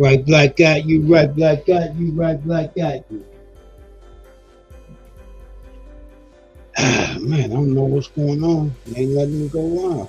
Right, black got you. Right, black got you. Right, black got you. Ah, man, I don't know what's going on. They ain't letting me go live.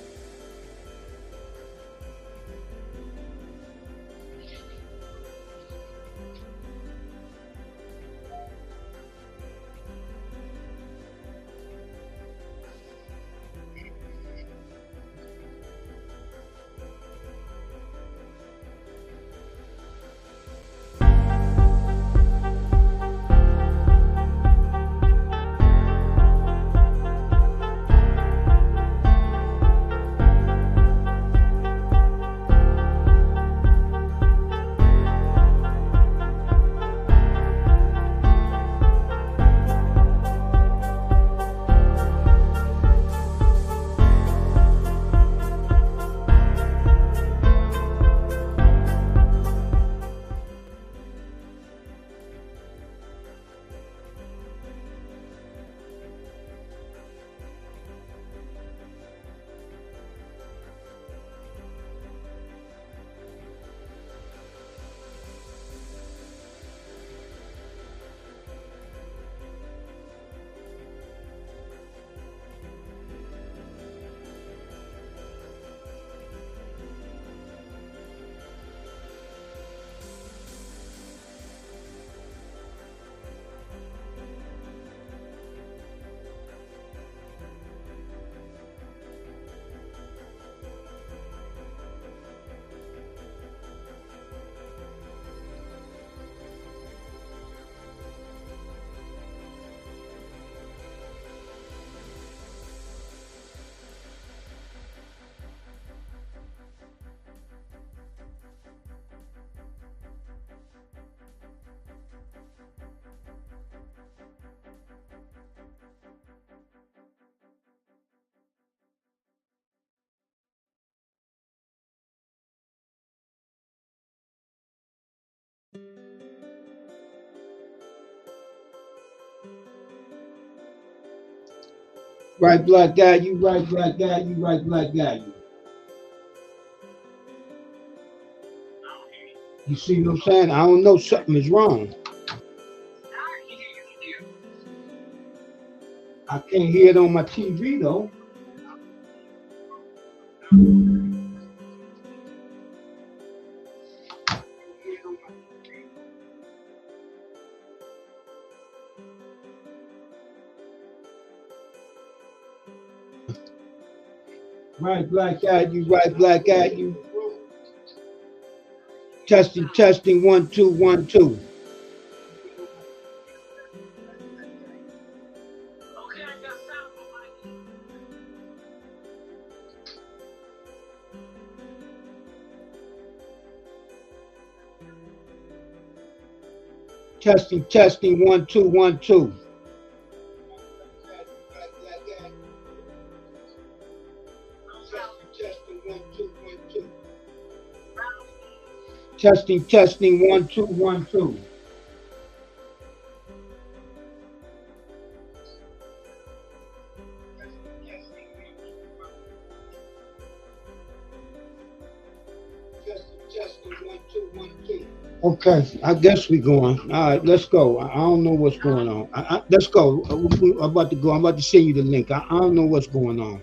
Right, black got you. Right, black got you. Right, black got you. You see what I'm saying? I don't know. Something is wrong. I can't hear it on my TV though. Right, black got you. Right, black got you. Testing, testing. 1 2 1 2. Testing, testing. 1 2 1 2. Testing, testing. 1 2 1 2. Okay, I guess we going. All right, let's go. I don't know what's going on. Let's go. I'm about to go. I'm about to send you the link. I don't know what's going on.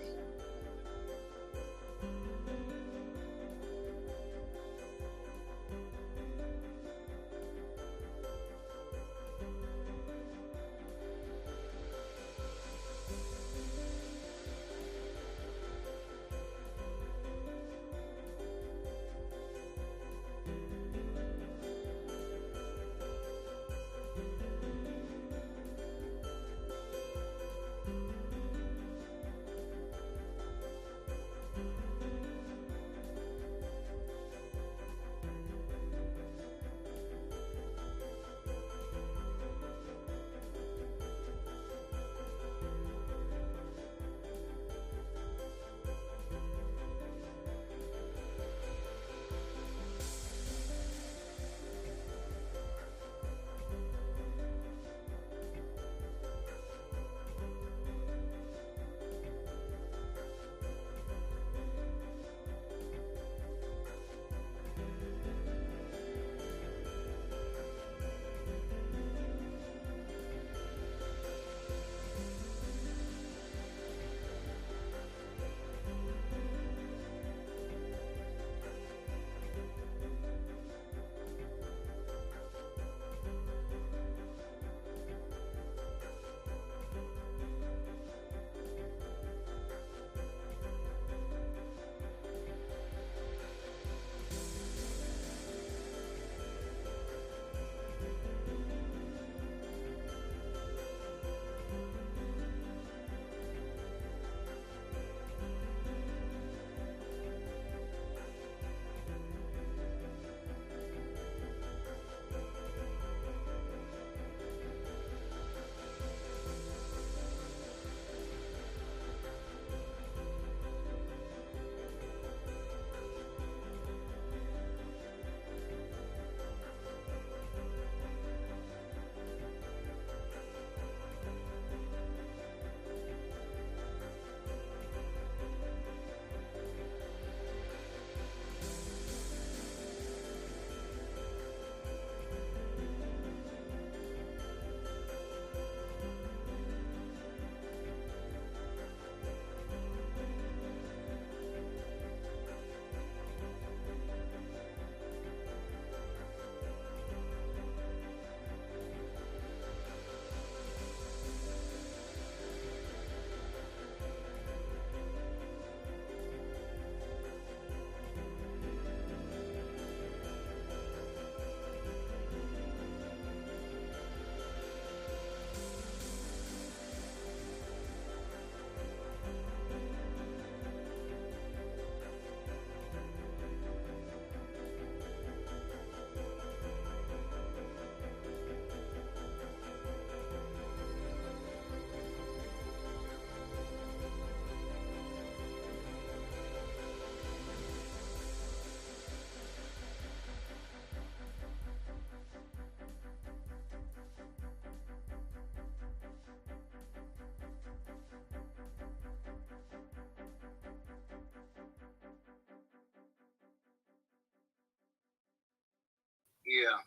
Yeah.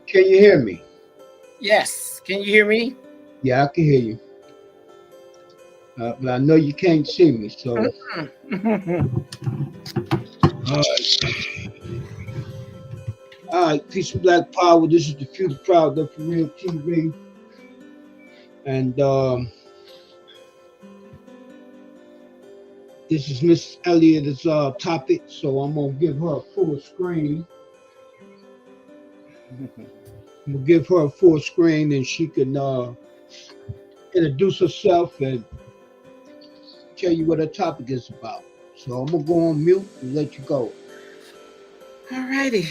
Can you hear me? Yes. Can you hear me? Yeah, I can hear you. But I know you can't see me, so. All right, peace and black power. This is the Future Proud of For Real TV, and this is Miss Elliott's topic. So I'm gonna give her a full screen. I'm gonna give her a full screen, and she can introduce herself and tell you what her topic is about. So I'm gonna go on mute and let you go. All righty.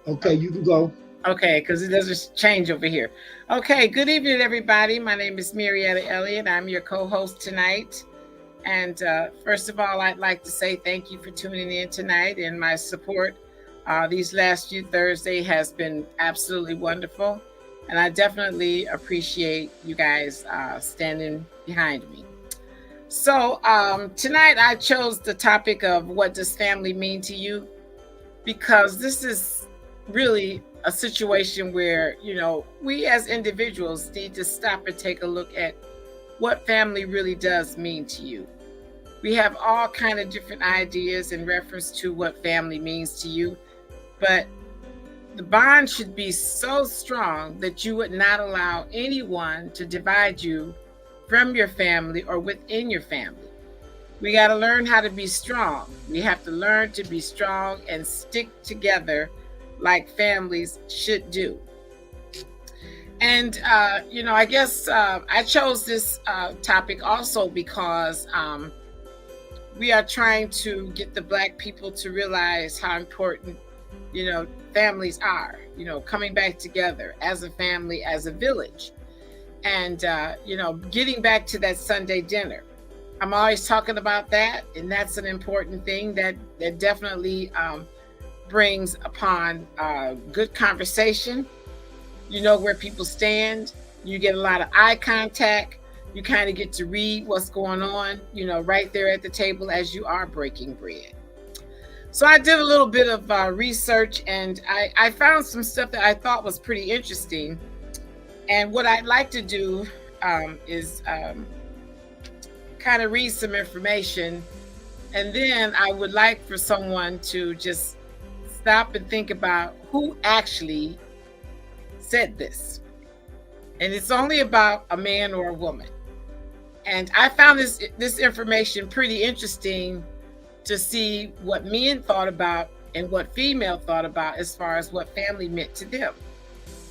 Okay, you can go. Okay, because it doesn't change over here. Okay, good evening, everybody. My name is Marietta Elliott. I'm your co-host tonight. And first of all, I'd like to say thank you for tuning in tonight, and my support these last few Thursdays has been absolutely wonderful. And I definitely appreciate you guys standing behind me. So tonight I chose the topic of what does family mean to you? Because this is really a situation where, we as individuals need to stop and take a look at what family really does mean to you. We have all kind of different ideas in reference to what family means to you, but the bond should be so strong that you would not allow anyone to divide you from your family or within your family. We got to learn how to be strong. We have to learn to be strong and stick together like families should do. And, I guess I chose this topic also because we are trying to get the Black people to realize how important, families are, coming back together as a family, as a village. And, getting back to that Sunday dinner. I'm always talking about that. And that's an important thing that definitely brings upon good conversation. You know where people stand. You get a lot of eye contact. You kind of get to read what's going on, right there at the table as you are breaking bread. So I did a little bit of research, and I found some stuff that I thought was pretty interesting. And what I'd like to do is kind of read some information, and then I would like for someone to just stop and think about who actually said this. And it's only about a man or a woman. And I found this information pretty interesting to see what men thought about and what female thought about as far as what family meant to them.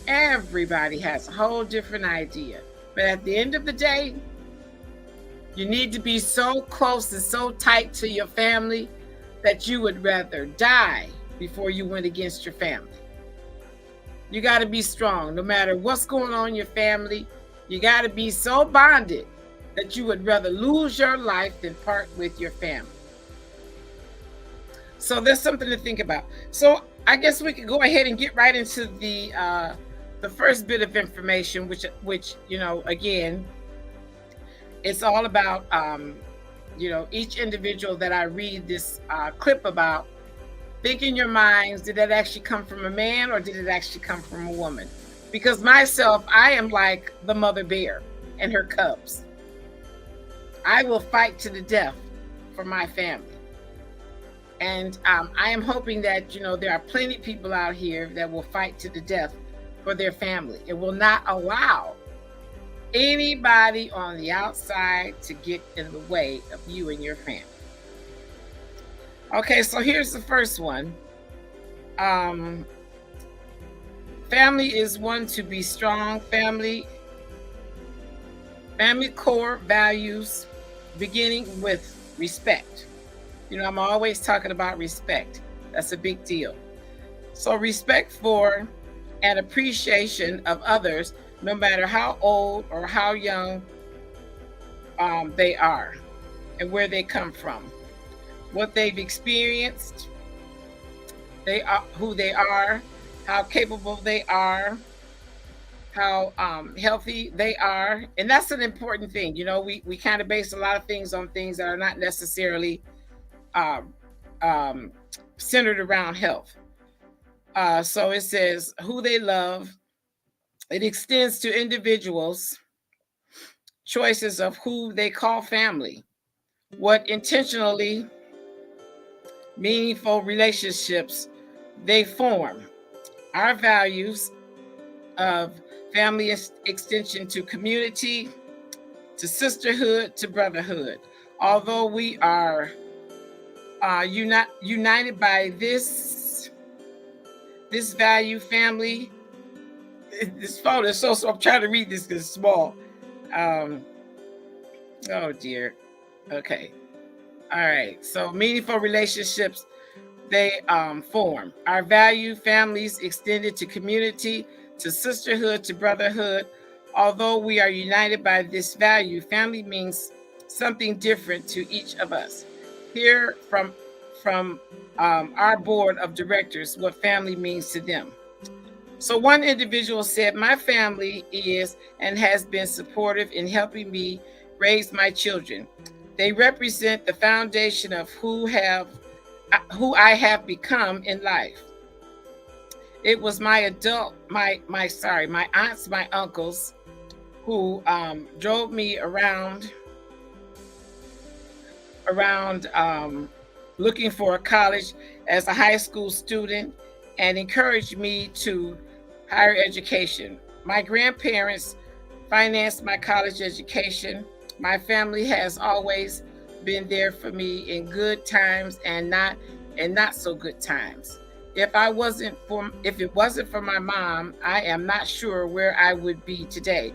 Everybody has a whole different idea. But at the end of the day, you need to be so close and so tight to your family that you would rather die before you went against your family. You got to be strong. No matter what's going on in your family, you got to be so bonded that you would rather lose your life than part with your family. So there's something to think about. So I guess we could go ahead and get right into the first bit of information, which again, it's all about each individual that I read this clip about. Think in your minds, did that actually come from a man or did it actually come from a woman? Because myself, I am like the mother bear and her cubs. I will fight to the death for my family. And I am hoping that, there are plenty of people out here that will fight to the death for their family. It will not allow anybody on the outside to get in the way of you and your family. Okay, so here's the first one. Family is one to be strong. Family core values beginning with respect. I'm always talking about respect. That's a big deal. So respect for and appreciation of others, no matter how old or how young they are and where they come from, what they've experienced, they are, who they are, how capable they are, how healthy they are. And that's an important thing. You know, we kind of base a lot of things on things that are not necessarily um, um, centered around health. So it says who they love. It extends to individuals' choices of who they call family, what intentionally meaningful relationships they form, our values of family extension to community, to sisterhood, to brotherhood. Although we are united by this value, family. This phone is so I'm trying to read this because it's small. Oh dear. Okay. All right. So meaningful relationships they form. Our value, families extended to community, to sisterhood, to brotherhood. Although we are united by this value, family means something different to each of us. Hear from our board of directors what family means to them. So one individual said, "My family is and has been supportive in helping me raise my children. They represent the foundation of who I have become in life. It was my aunts, my uncles, who drove me around looking for a college as a high school student and encouraged me to higher education. My grandparents financed my college education. My family has always been there for me in good times and not so good times. If it wasn't for my mom, I am not sure where I would be today.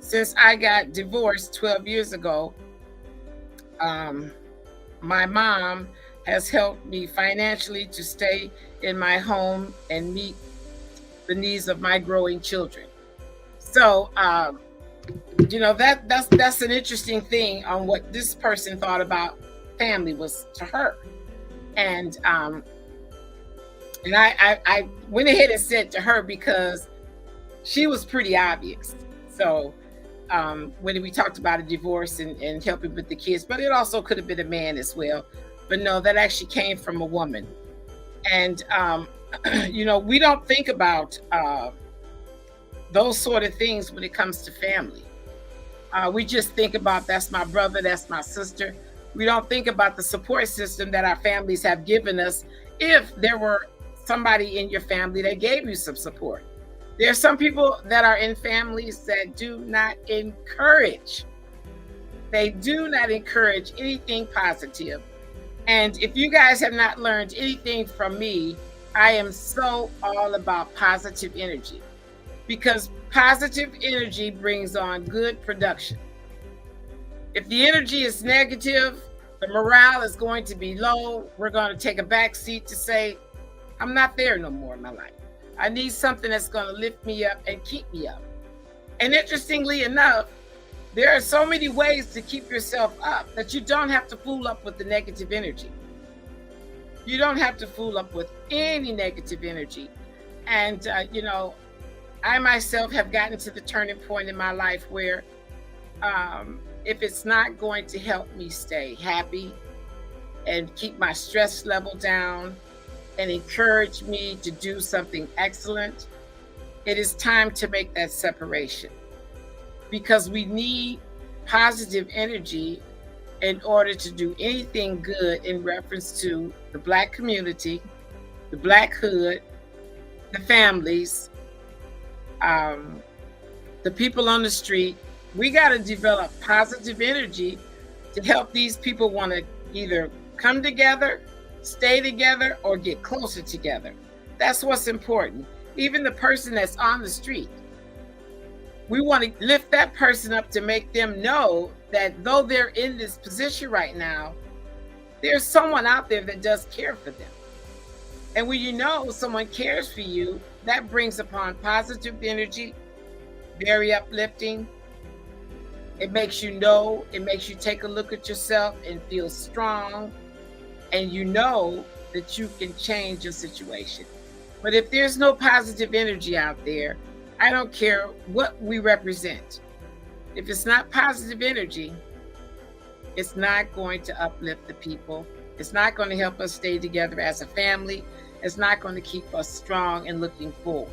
Since I got divorced 12 years ago, my mom has helped me financially to stay in my home and meet the needs of my growing children." So, you know, that's an interesting thing on what this person thought about family was to her. And I went ahead and said to her because she was pretty obvious. So when we talked about a divorce and helping with the kids, but it also could have been a man as well. But no, that actually came from a woman. And you know, we don't think about those sort of things when it comes to family. We just think about that's my brother, that's my sister. We don't think about the support system that our families have given us. If there were somebody in your family that gave you some support, there are some people that are in families that do not encourage. They do not encourage anything positive. And if you guys have not learned anything from me, I am so all about positive energy, because positive energy brings on good production. If the energy is negative, the morale is going to be low. We're going to take a back seat to say, I'm not there no more in my life. I need something that's going to lift me up and keep me up. And interestingly enough, there are so many ways to keep yourself up that you don't have to fool up with the negative energy. You don't have to fool up with any negative energy. And, you know, I myself have gotten to the turning point in my life where if it's not going to help me stay happy and keep my stress level down and encourage me to do something excellent, it is time to make that separation, because we need positive energy in order to do anything good in reference to the Black community, the Black hood, the families, the people on the street. We got to develop positive energy to help these people want to either come together, stay together, or get closer together. That's what's important. Even the person that's on the street, we want to lift that person up to make them know that though they're in this position right now, there's someone out there that does care for them. And when you know someone cares for you, that brings upon positive energy, very uplifting. It makes you know, it makes you take a look at yourself and feel strong. And you know that you can change your situation. But if there's no positive energy out there, I don't care what we represent. If it's not positive energy, it's not going to uplift the people. It's not going to help us stay together as a family. It's not going to keep us strong and looking forward.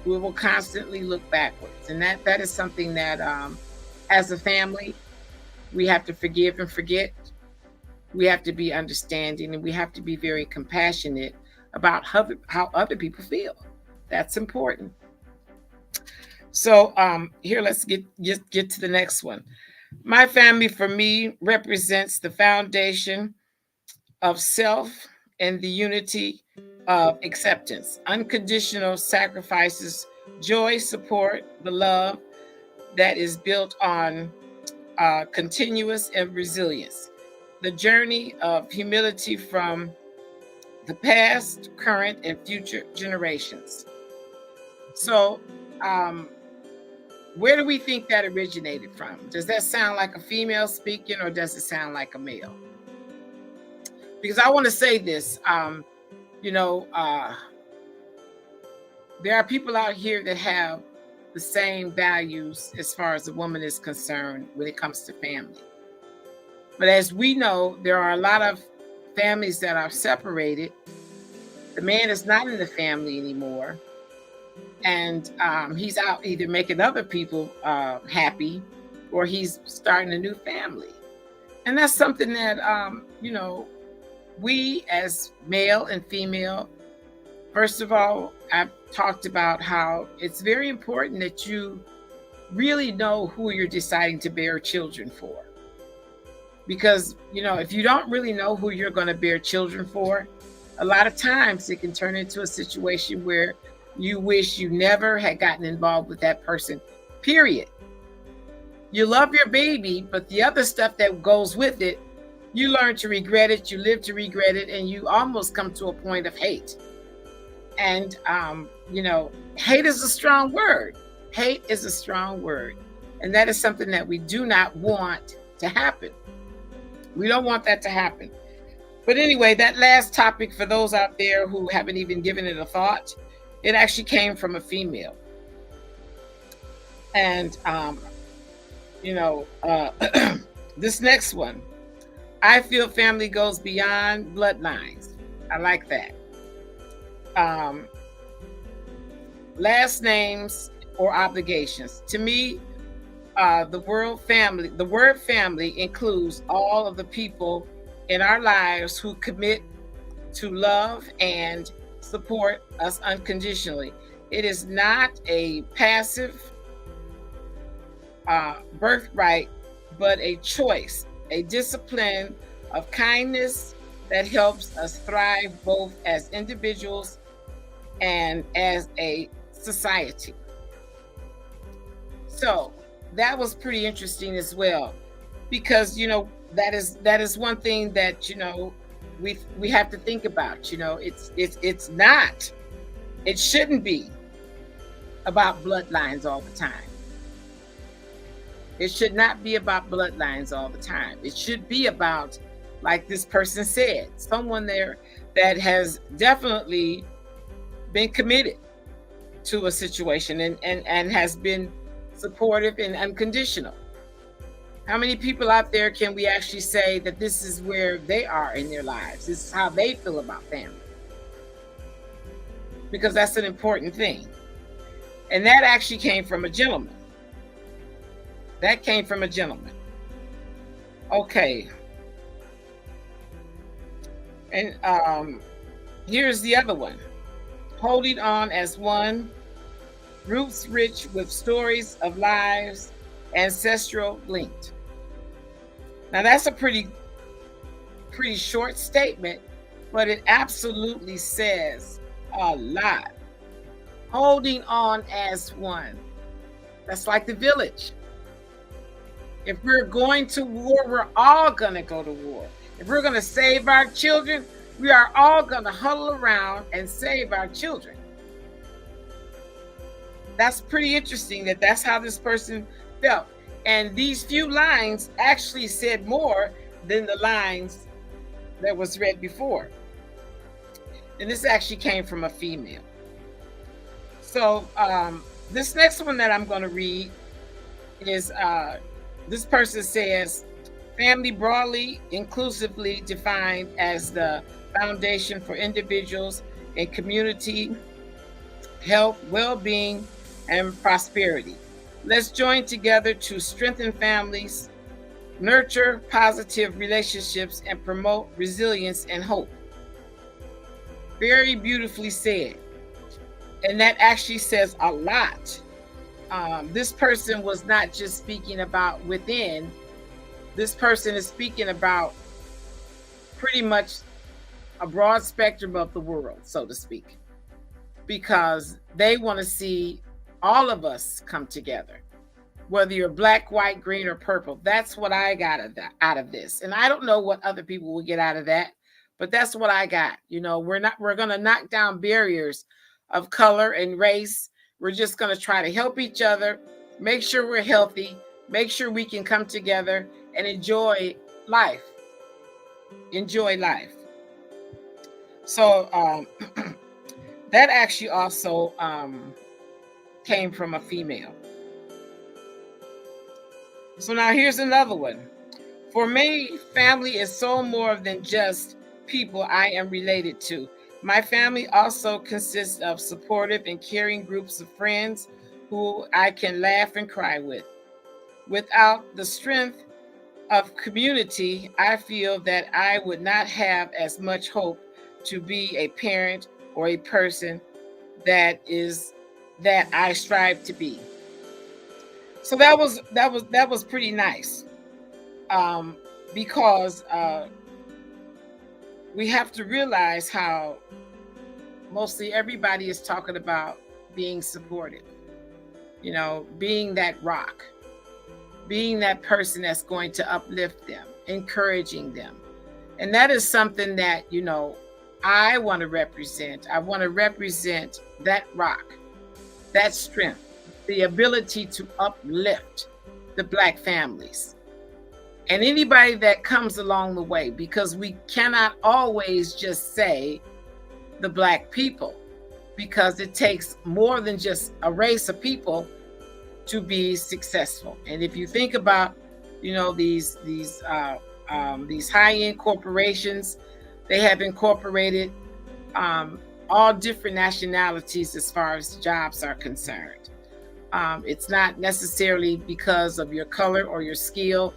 We will constantly look backwards. And that is something that, as a family, we have to forgive and forget. We have to be understanding, and we have to be very compassionate about how other people feel. That's important. So here, let's get to the next one. My family, for me, represents the foundation of self and the unity of acceptance, unconditional sacrifices, joy, support, the love that is built on continuous and resilience, the journey of humility from the past, current, and future generations. So, where do we think that originated from? Does that sound like a female speaking, or does it sound like a male? Because I want to say this, there are people out here that have the same values as far as a woman is concerned when it comes to family. But as we know, there are a lot of families that are separated. The man is not in the family anymore. And he's out either making other people happy, or he's starting a new family. And that's something that, we as male and female, first of all, I've talked about how it's very important that you really know who you're deciding to bear children for. Because, if you don't really know who you're going to bear children for, a lot of times it can turn into a situation where you wish you never had gotten involved with that person, period. You love your baby, but the other stuff that goes with it, you learn to regret it, you live to regret it, and you almost come to a point of hate. And, hate is a strong word. Hate is a strong word. And that is something that we do not want to happen. We don't want that to happen. But anyway, that last topic, for those out there who haven't even given it a thought, it actually came from a female. And, this next one, I feel family goes beyond bloodlines. I like that. Last names or obligations. To me, the word family includes all of the people in our lives who commit to love and support us unconditionally. It is not a passive birthright, but a choice, a discipline of kindness that helps us thrive both as individuals and as a society. So that was pretty interesting as well, because that is one thing that we have to think about. It shouldn't be about bloodlines all the time. It should not be about bloodlines all the time. It should be about, like this person said, someone there that has definitely been committed to a situation and has been supportive and unconditional. How many people out there can we actually say that this is where they are in their lives? This is how they feel about family. Because that's an important thing. And that actually came from a gentleman. That came from a gentleman. Okay. And here's the other one. Holding on as one, roots rich with stories of lives, ancestral linked. Now that's a pretty short statement, but it absolutely says a lot. Holding on as one. That's like the village. If we're going to war, we're all going to go to war. If we're going to save our children, we are all going to huddle around and save our children. That's pretty interesting that that's how this person felt. And these few lines actually said more than the lines that was read before. And this actually came from a female. So this next one that I'm going to read is this person says, family broadly, inclusively defined as the foundation for individuals and community health, well-being, and prosperity. Let's join together to strengthen families, nurture positive relationships, and promote resilience and hope. Very beautifully said. And that actually says a lot. This person was not just speaking about within. This person is speaking about pretty much a broad spectrum of the world, so to speak, because they want to see all of us come together, whether you're black, white, green, or purple. That's what I got out of this. And I don't know what other people will get out of that, but that's what I got. You know, we're going to knock down barriers of color and race. We're just going to try to help each other, make sure we're healthy, make sure we can come together and enjoy life. Enjoy life. So that actually also came from a female. So now here's another one. For me, family is so more than just people I am related to. My family also consists of supportive and caring groups of friends who I can laugh and cry with. Without the strength of community, I feel that I would not have as much hope to be a parent or a person that I strive to be. So that was pretty nice, because we have to realize how mostly everybody is talking about being supportive, you know, being that rock, being that person that's going to uplift them, encouraging them. And that is something that, you know, I want to represent. I want to represent that rock, that strength, the ability to uplift the Black families and anybody that comes along the way, because we cannot always just say the Black people, because it takes more than just a race of people to be successful. And if you think about, you know, these high-end corporations, they have incorporated all different nationalities as far as jobs are concerned. It's not necessarily because of your color or your skill.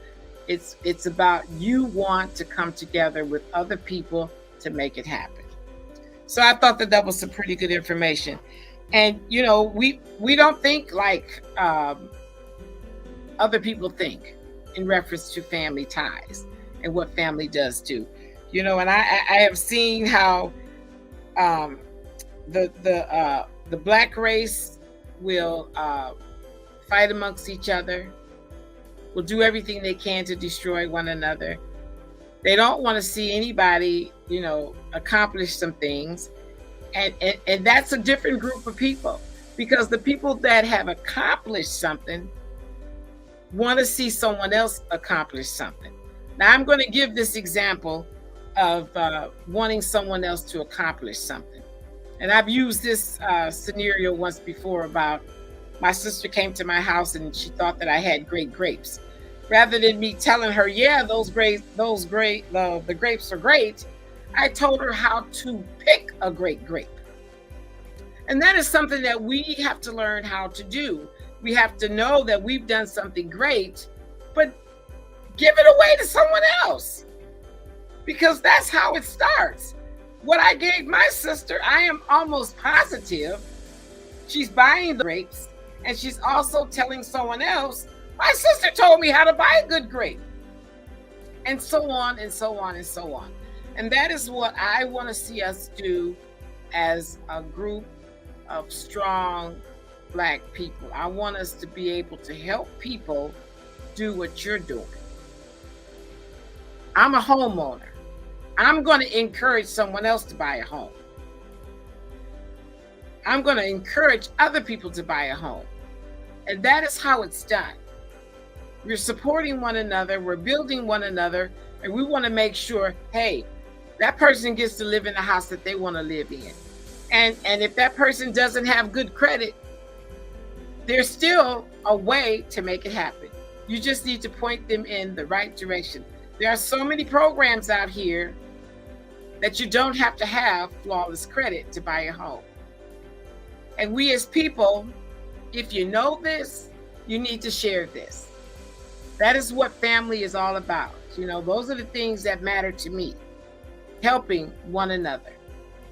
It's about you want to come together with other people to make it happen. So I thought that was some pretty good information. And, you know, we don't think like other people think in reference to family ties and what family does do. You know, and I have seen how the Black race will fight amongst each other, will do everything they can to destroy one another. They don't want to see anybody, you know, accomplish some things. And that's a different group of people, because the people that have accomplished something want to see someone else accomplish something. Now, I'm going to give this example of wanting someone else to accomplish something. And I've used this scenario once before about my sister came to my house and she thought that I had great grapes. Rather than me telling her, yeah, the grapes are great, I told her how to pick a great grape. And that is something that we have to learn how to do. We have to know that we've done something great, but give it away to someone else, because that's how it starts. What I gave my sister, I am almost positive she's buying the grapes, and she's also telling someone else, my sister told me how to buy a good grape, and so on and so on and so on. And that is what I want to see us do as a group of strong Black people. I want us to be able to help people do what you're doing. I'm a homeowner. I'm going to encourage someone else to buy a home. I'm going to encourage other people to buy a home. And that is how it's done. We're supporting one another, we're building one another, and we want to make sure, hey, that person gets to live in the house that they want to live in. And if that person doesn't have good credit, there's still a way to make it happen. You just need to point them in the right direction. There are so many programs out here that you don't have to have flawless credit to buy a home. And we as people, if you know this, you need to share this. That is what family is all about. You know, those are the things that matter to me. Helping one another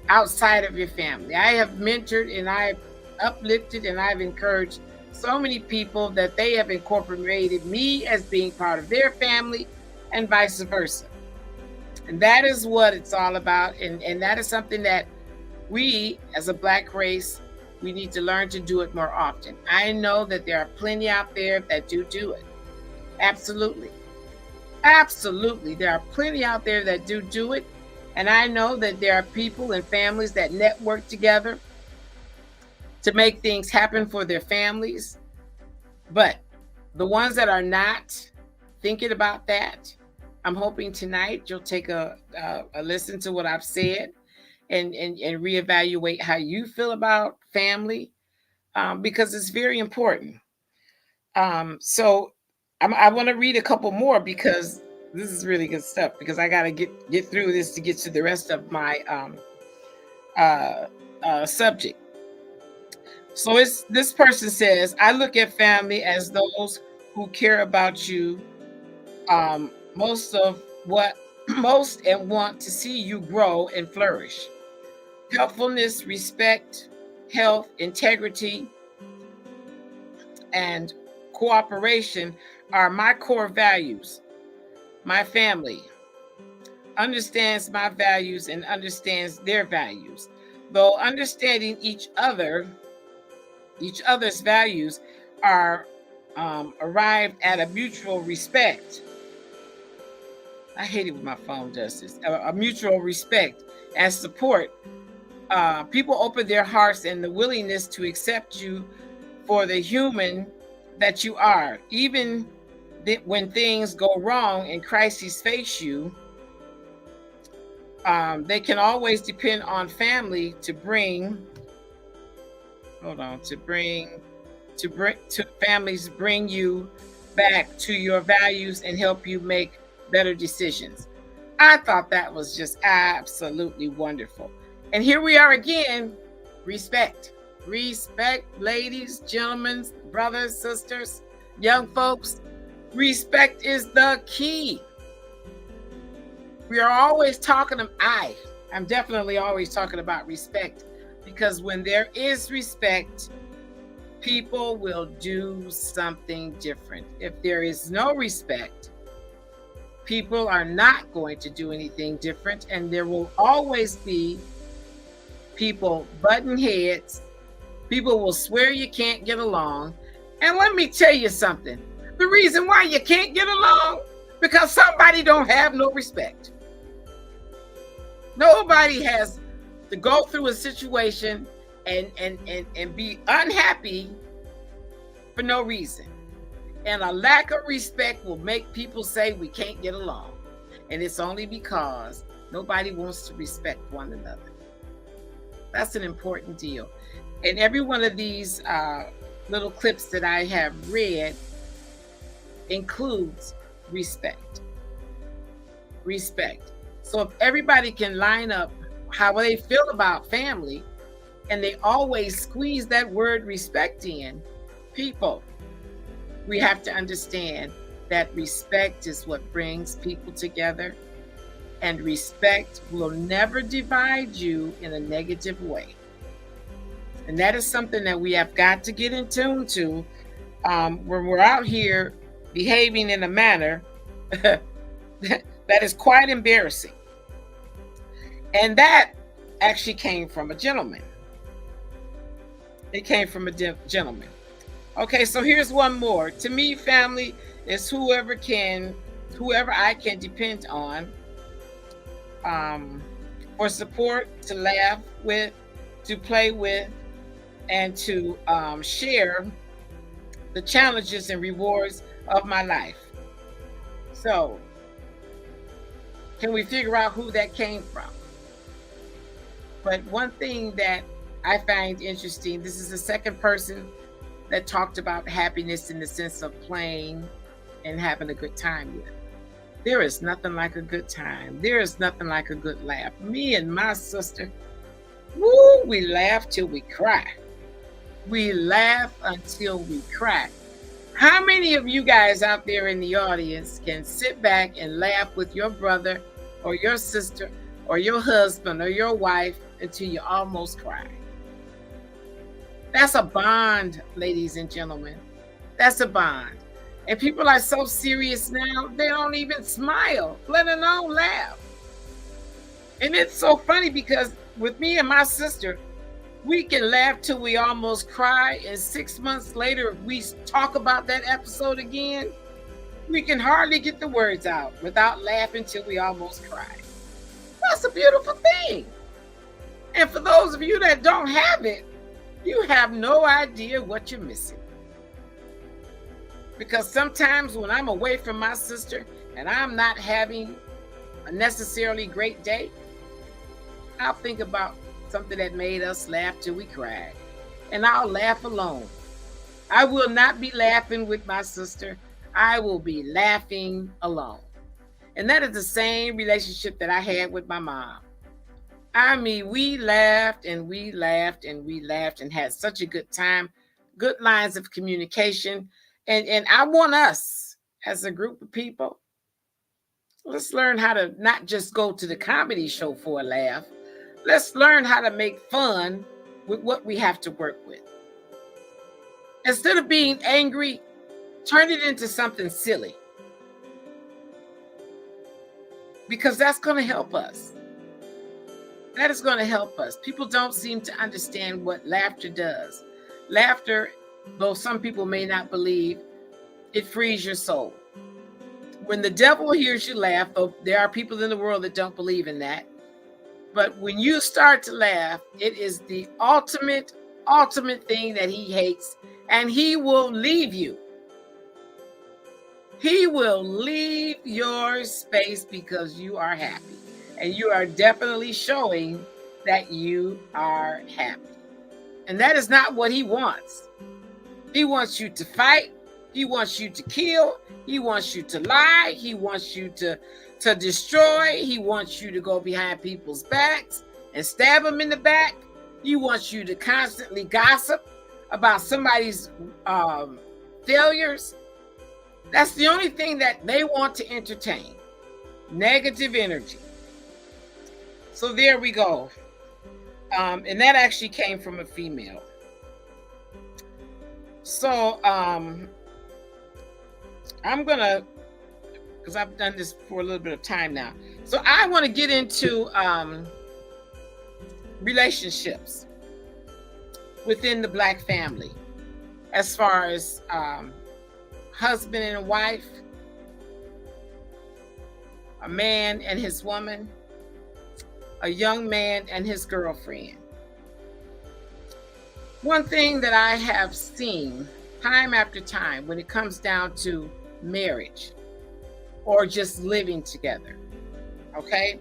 outside of your family. I have mentored and I've uplifted and I've encouraged so many people that they have incorporated me as being part of their family and vice versa. And that is what it's all about. And that is something that we as a Black race, we need to learn to do it more often. I know that there are plenty out there that do it. Absolutely. Absolutely. There are plenty out there that do it. And I know that there are people and families that network together to make things happen for their families. But the ones that are not thinking about that, I'm hoping tonight you'll take a listen to what I've said and reevaluate how you feel about family, because it's very important. So I want to read a couple more because this is really good stuff, because I got to get through this to get to the rest of my subject. So this person says, I look at family as those who care about you most and want to see you grow and flourish. Helpfulness, respect, health, integrity, and cooperation are my core values. My family understands my values and understands their values. Though understanding each other's values are arrived at a mutual respect. I hate it when my phone does this. A mutual respect and support. People open their hearts and the willingness to accept you for the human that you are. Even when things go wrong and crises face you, they can always depend on family to families bring you back to your values and help you make better decisions. I thought that was just absolutely wonderful. And here we are again, respect. Respect, ladies, gentlemen, brothers, sisters, young folks. Respect is the key. We are always talking I'm definitely always talking about respect, because when there is respect, people will do something different. If there is no respect, people are not going to do anything different, and there will always be people butting heads. People will swear you can't get along. And let me tell you something. The reason why you can't get along, because somebody don't have no respect. Nobody has to go through a situation and be unhappy for no reason. And a lack of respect will make people say we can't get along. And it's only because nobody wants to respect one another. That's an important deal. And every one of these little clips that I have read includes respect. Respect. So if everybody can line up how they feel about family, and they always squeeze that word respect in, people, we have to understand that respect is what brings people together, and respect will never divide you in a negative way. And that is something that we have got to get in tune to when we're out here behaving in a manner that is quite embarrassing. And that actually came from a gentleman. It came from a gentleman. Okay, so here's one more. To me, family is whoever I can depend on for support, to laugh with, to play with, and to share the challenges and rewards of my life. So Can we figure out who that came from? But one thing that I find interesting, this is the second person that talked about happiness in the sense of playing and having a good time with. There is nothing like a good time. There is nothing like a good laugh. Me and my sister, woo, we laugh till we cry. We laugh until we cry. How many of you guys out there in the audience can sit back and laugh with your brother or your sister or your husband or your wife until you almost cry? That's a bond, ladies and gentlemen. That's a bond. And people are so serious now, they don't even smile, let alone laugh. And it's so funny because with me and my sister, we can laugh till we almost cry. And 6 months later, if we talk about that episode again, we can hardly get the words out without laughing till we almost cry. That's a beautiful thing. And for those of you that don't have it, you have no idea what you're missing. Because sometimes when I'm away from my sister and I'm not having a necessarily great day, I'll think about something that made us laugh till we cried. And I'll laugh alone. I will not be laughing with my sister. I will be laughing alone. And that is the same relationship that I had with my mom. I mean, we laughed and we laughed and we laughed and had such a good time, good lines of communication. And I want us as a group of people, let's learn how to not just go to the comedy show for a laugh. Let's learn how to make fun with what we have to work with. Instead of being angry, turn it into something silly. Because that's going to help us. That is going to help us. People don't seem to understand what laughter does. Laughter, though some people may not believe, it frees your soul. When the devil hears you laugh, though there are people in the world that don't believe in that, but when you start to laugh, it is the ultimate thing that he hates, and he will leave you. He will leave your space because you are happy. And you are definitely showing that you are happy. And that is not what he wants. He wants you to fight. He wants you to kill. He wants you to lie. He wants you to destroy. He wants you to go behind people's backs and stab them in the back. He wants you to constantly gossip about somebody's failures. That's the only thing that they want to entertain. Negative energy. So there we go. And that actually came from a female. So I'm gonna, because I've done this for a little bit of time now. So I want to get into relationships within the Black family, as far as husband and wife, a man and his woman, a young man and his girlfriend. One thing that I have seen time after time when it comes down to marriage or just living together, okay?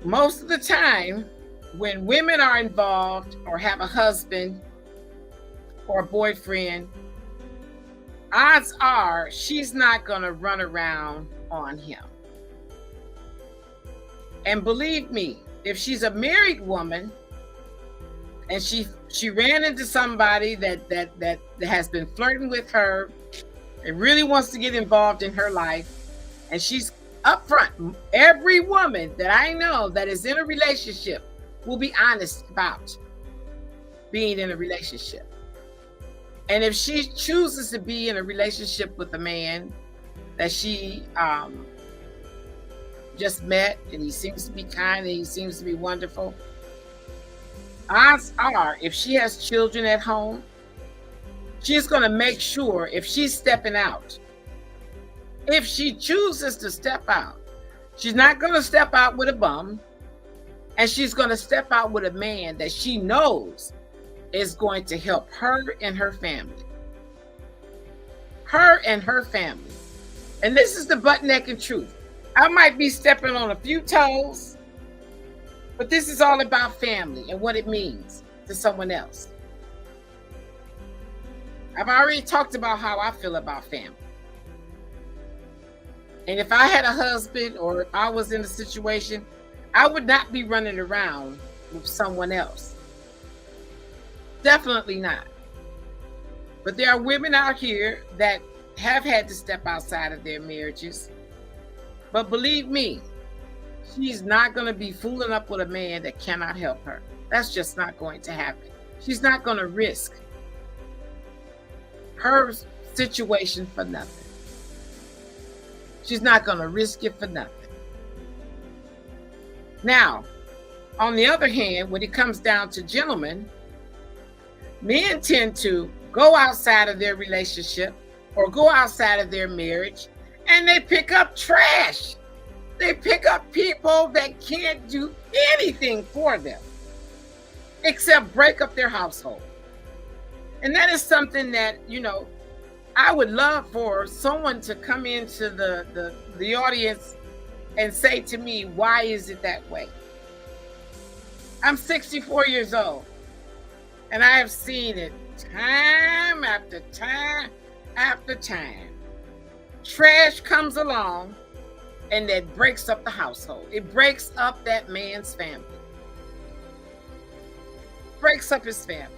Most of the time, when women are involved or have a husband or a boyfriend, odds are she's not going to run around on him. And believe me, if she's a married woman and she ran into somebody that has been flirting with her and really wants to get involved in her life, and she's upfront, every woman that I know that is in a relationship will be honest about being in a relationship. And if she chooses to be in a relationship with a man that she just met, and he seems to be kind and he seems to be wonderful, odds are if she has children at home, she's going to make sure, if she's stepping out, if she chooses to step out, she's not going to step out with a bum, and she's going to step out with a man that she knows is going to help her and her family. Her and her family. And this is the butt naked truth. I might be stepping on a few toes, but this is all about family and what it means to someone else. I've already talked about how I feel about family. And if I had a husband or if I was in a situation, I would not be running around with someone else. Definitely not. But there are women out here that have had to step outside of their marriages. But believe me, she's not going to be fooling up with a man that cannot help her. That's just not going to happen. She's not going to risk her situation for nothing. She's not going to risk it for nothing. Now, on the other hand, when it comes down to gentlemen, men tend to go outside of their relationship or go outside of their marriage and they pick up trash. They pick up people that can't do anything for them except break up their household. And that is something that, I would love for someone to come into the audience and say to me, why is it that way? I'm 64 years old, and I have seen it time after time after time. Trash comes along, and that breaks up the household. It breaks up that man's family. Breaks up his family.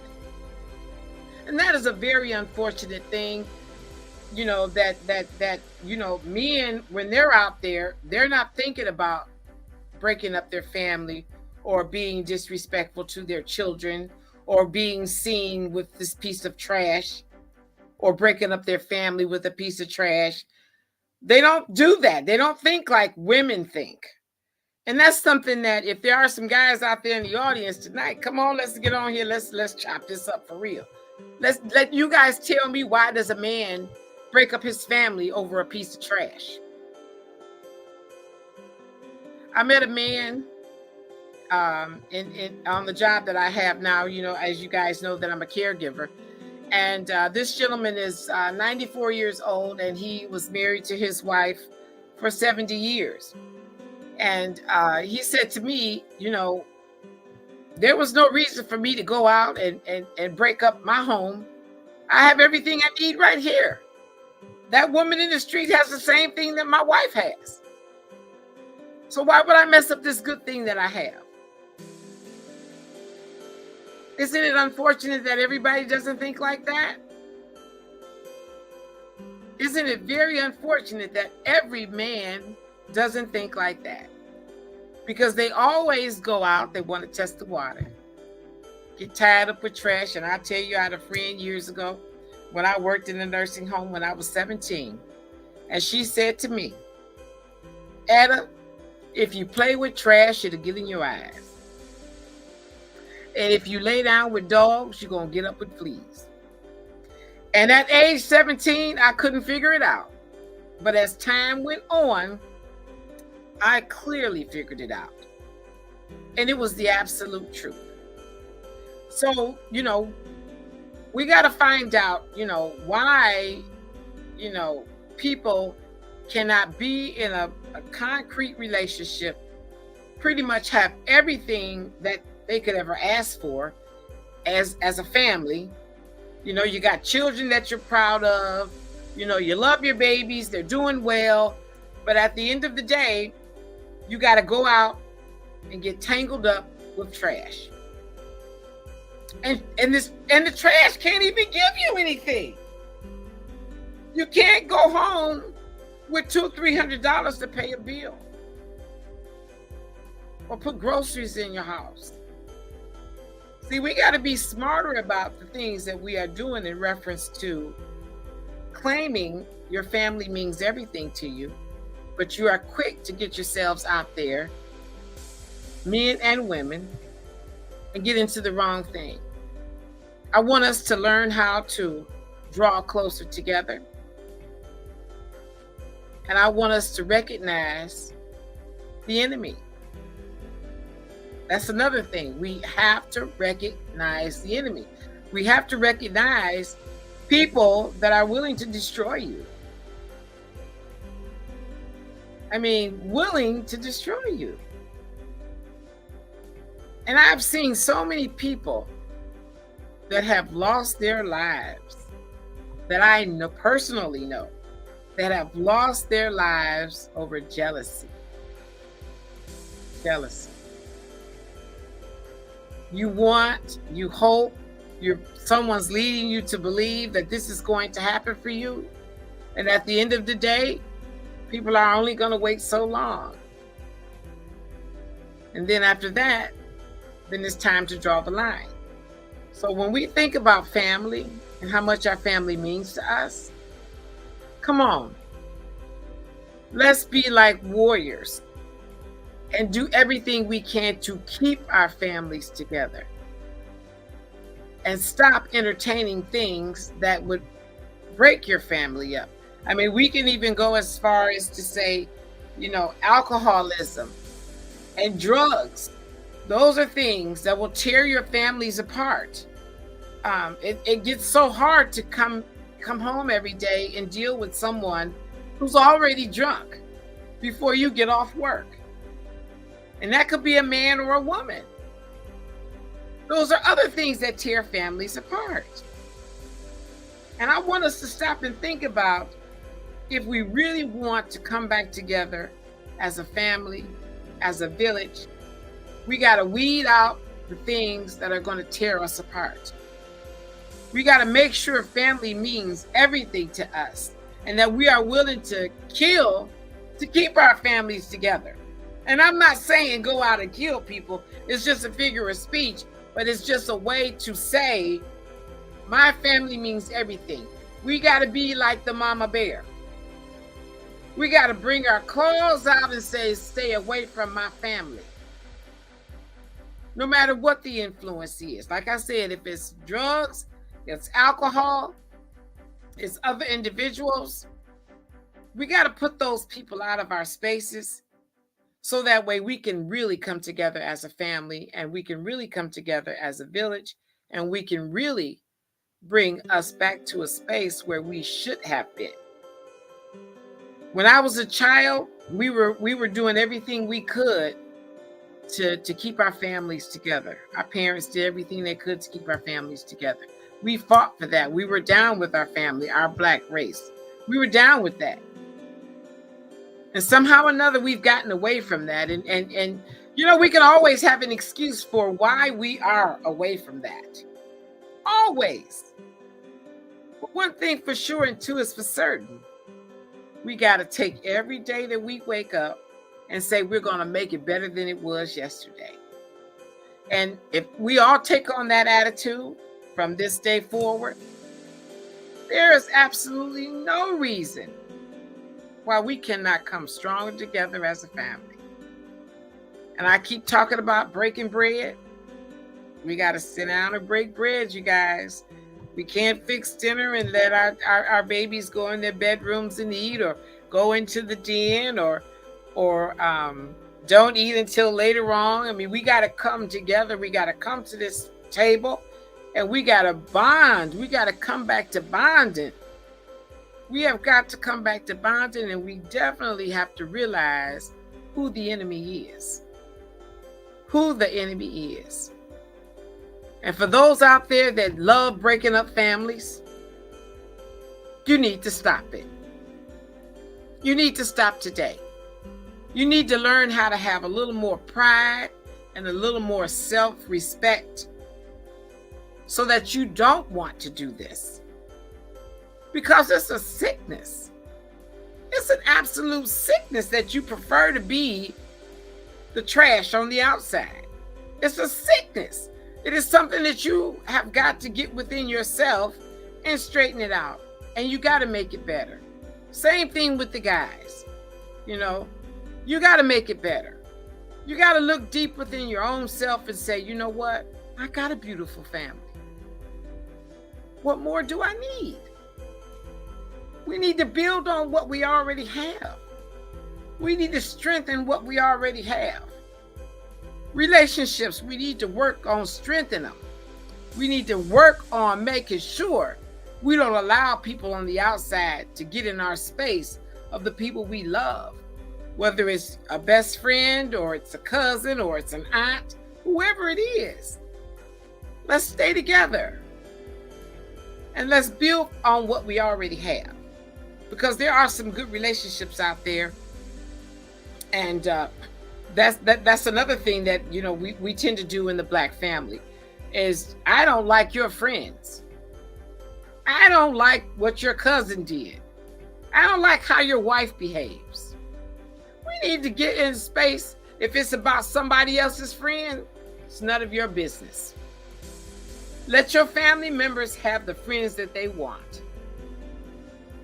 And that is a very unfortunate thing. That men, when they're out there, they're not thinking about breaking up their family or being disrespectful to their children or being seen with this piece of trash or breaking up their family with a piece of trash. They don't do that. They don't think like women think. And that's something that if there are some guys out there in the audience tonight, come on, let's get on here. Let's chop this up for real. Let you guys tell me, why does a man break up his family over a piece of trash? I met a man on the job that I have now, as you guys know that I'm a caregiver. And this gentleman is 94 years old, and he was married to his wife for 70 years. And he said to me, there was no reason for me to go out and break up my home. I have everything I need right here. That woman in the street has the same thing that my wife has. So why would I mess up this good thing that I have? Isn't it unfortunate that everybody doesn't think like that? Isn't it very unfortunate that every man doesn't think like that? Because they always go out, they want to test the water, get tied up with trash. And I tell you, I had a friend years ago when I worked in a nursing home when I was 17. And she said to me, Etta, if you play with trash, it'll get in your eyes. And if you lay down with dogs, you're going to get up with fleas. And at age 17, I couldn't figure it out. But as time went on, I clearly figured it out. And it was the absolute truth. So, we got to find out, why, people cannot be in a concrete relationship, pretty much have everything that they could ever ask for as a family. You got children that you're proud of, you love your babies, they're doing well, but at the end of the day, you got to go out and get tangled up with trash. And the trash can't even give you anything. You can't go home with $200-300 to pay a bill or put groceries in your house. See, we got to be smarter about the things that we are doing in reference to claiming your family means everything to you, but you are quick to get yourselves out there, men and women, and get into the wrong thing. I want us to learn how to draw closer together. And I want us to recognize the enemy. That's another thing. We have to recognize the enemy. We have to recognize people that are willing to destroy you. I mean, willing to destroy you. And I've seen so many people that have lost their lives, that I know, personally know, that have lost their lives over jealousy. Jealousy. You want, you hope, someone's leading you to believe that this is going to happen for you. And at the end of the day, people are only going to wait so long. And then after that, then it's time to draw the line. So when we think about family and how much our family means to us, come on, let's be like warriors and do everything we can to keep our families together and stop entertaining things that would break your family up. I mean, we can even go as far as to say, alcoholism and drugs. Those are things that will tear your families apart. It gets so hard to come home every day and deal with someone who's already drunk before you get off work. And that could be a man or a woman. Those are other things that tear families apart. And I want us to stop and think about, if we really want to come back together as a family, as a village, we got to weed out the things that are going to tear us apart. We got to make sure family means everything to us, and that we are willing to kill to keep our families together. And I'm not saying go out and kill people. It's just a figure of speech, but it's just a way to say, my family means everything. We got to be like the mama bear. We got to bring our claws out and say, stay away from my family. No matter what the influence is. Like I said, if it's drugs, it's alcohol, it's other individuals, we got to put those people out of our spaces, so that way we can really come together as a family, and we can really come together as a village, and we can really bring us back to a space where we should have been. When I was a child, we were doing everything we could to keep our families together. Our parents did everything they could to keep our families together. We fought for that. We were down with our family, our Black race. We were down with that. And somehow or another, we've gotten away from that. And we can always have an excuse for why we are away from that. Always. But one thing for sure, and two is for certain. We got to take every day that we wake up and say we're going to make it better than it was yesterday. And if we all take on that attitude from this day forward, there is absolutely no reason why we cannot come stronger together as a family. And I keep talking about breaking bread. We got to sit down and break bread, you guys. We can't fix dinner and let our babies go in their bedrooms and eat, or go into the den, or don't eat until later on. I mean, we got to come together. We got to come to this table, and we got to bond. We got to come back to bonding. We have got to come back to bonding, and we definitely have to realize who the enemy is. Who the enemy is. And for those out there that love breaking up families, you need to stop it. You need to stop today. You need to learn how to have a little more pride and a little more self-respect, so that you don't want to do this. Because it's a sickness. It's an absolute sickness that you prefer to be the trash on the outside. It's a sickness. It is something that you have got to get within yourself and straighten it out. And you got to make it better. Same thing with the guys. You got to make it better. You got to look deep within your own self and say, you know what? I got a beautiful family. What more do I need? We need to build on what we already have. We need to strengthen what we already have. Relationships, we need to work on strengthening them. We need to work on making sure we don't allow people on the outside to get in our space of the people we love. whether it's a best friend or it's a cousin or it's an aunt, whoever it is. Let's stay together and let's build on what we already have, because there are some good relationships out there. And that's another thing that, you know, we tend to do in the Black family is, I don't like your friends. I don't like what your cousin did. I don't like how your wife behaves. We need to get in space. If it's about somebody else's friend, it's none of your business. Let your family members have the friends that they want.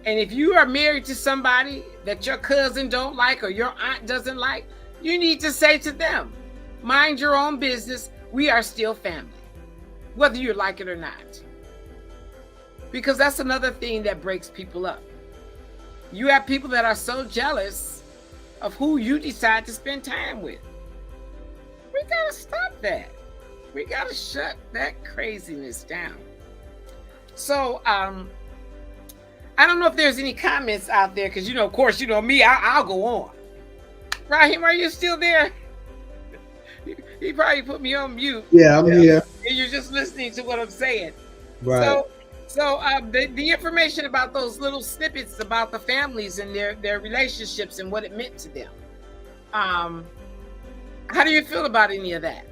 And if you are married to somebody that your cousin don't like or your aunt doesn't like, you need to say to them, mind your own business. We are still family, whether you like it or not. Because that's another thing that breaks people up. You have people that are so jealous of who you decide to spend time with. We gotta stop that. We gotta shut that craziness down. So, I don't know if there's any comments out there, because, you know, of course, you know me, I'll go on. Raheem, are you still there? He probably put me on mute. Yeah, I'm here. And you're just listening to what I'm saying. Right. So the information about those little snippets about the families and their relationships and what it meant to them. How do you feel about any of that?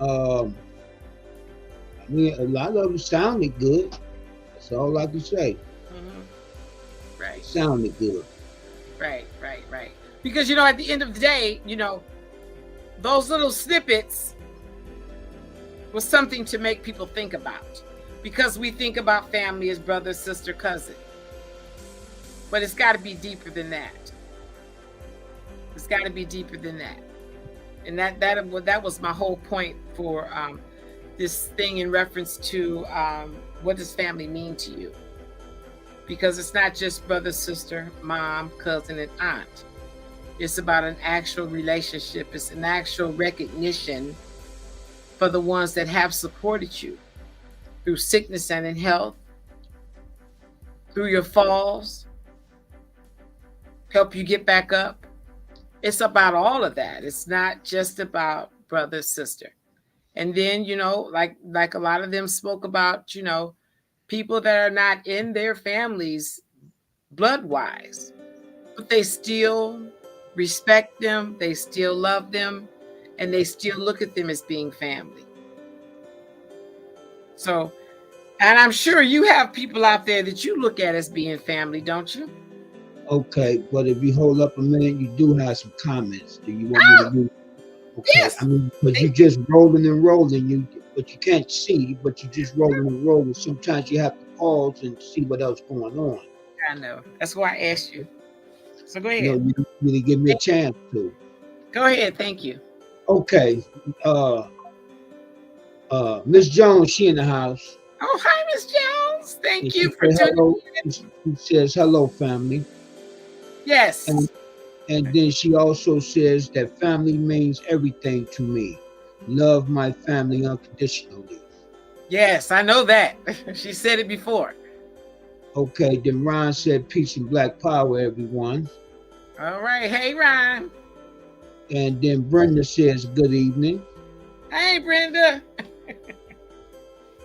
I mean, a lot of it sounded good. That's all I can say. Mm-hmm. Right. It sounded good. Right. Because, you know, at the end of the day, you know, those little snippets was something to make people think about, because we think about family as brother, sister, cousin. But it's got to be deeper than that. It's got to be deeper than that. And that was my whole point for this thing in reference to what does family mean to you? Because it's not just brother, sister, mom, cousin, and aunt. It's about an actual relationship. It's an actual recognition for the ones that have supported you through sickness and in health, through your falls, help you get back up. It's about all of that. It's not just about brother, sister. And then, you know, like a lot of them spoke about, you know, people that are not in their families blood-wise, but they still respect them, they still love them, and they still look at them as being family. So, and I'm sure you have people out there that you look at as being family, don't you? Okay, but if you hold up a minute, you do have some comments. Do you want me to do? Okay, yes. I mean, because you're just rolling, but you can't see, but you're just rolling. Sometimes you have to pause and see what else going on. I know. That's why I asked you. So go ahead. You know, you need to give me a chance to. Go ahead. Thank you. Okay. Miss Jones, she in the house. Oh, hi, Miss Jones. Thank you for tuning in. She says, hello, family. Yes. And then she also says that family means everything to me. Love my family unconditionally. Yes, I know that. She said it before. Okay, then Ron said, peace and black power, everyone. All right. Hey, Ron. And then Brenda says, good evening. Hey, Brenda.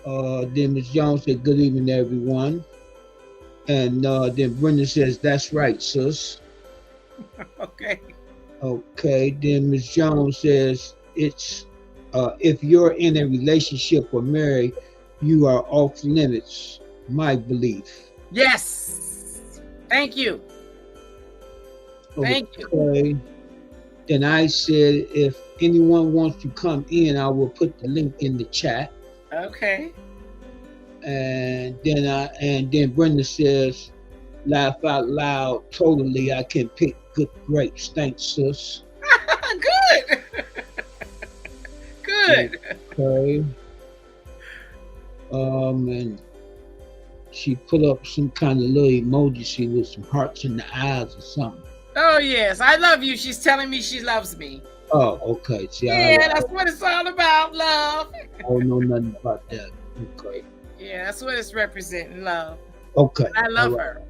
Then Ms. Jones said, good evening, everyone. And then Brenda says, that's right, sis. Okay. Okay, then Ms. Jones says, it's if you're in a relationship or married, you are off limits, my belief. Yes. Thank you. Thank you. Okay. Then I said, if anyone wants to come in, I will put the link in the chat. Okay. And then Brenda says, laugh out loud, totally, I can pick good grapes. Thanks, sis. Good. Good. Okay. And she put up some kind of little emoji with some hearts in the eyes or something. Oh, yes. I love you. She's telling me she loves me. Oh, okay. See, yeah, that's what it's all about, love. I don't know nothing about that. Okay. Yeah, that's what it's representing, love. Okay. I love her.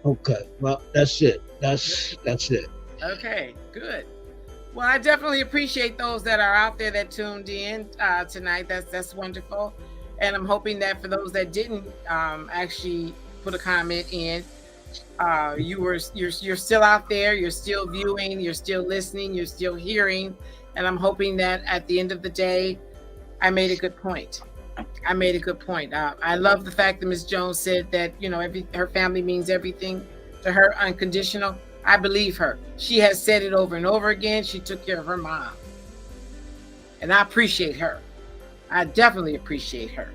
Okay. Well, that's it. That's it. Okay, good. Well, I definitely appreciate those that are out there that tuned in tonight. That's wonderful, and I'm hoping that for those that didn't actually put a comment in, you're still out there. You're still viewing. You're still listening. You're still hearing, and I'm hoping that at the end of the day, I made a good point. I made a good point. I love the fact that Ms. Jones said that her family means everything to her, unconditional. I believe her. She has said it over and over again. She took care of her mom, and I appreciate her. I definitely appreciate her,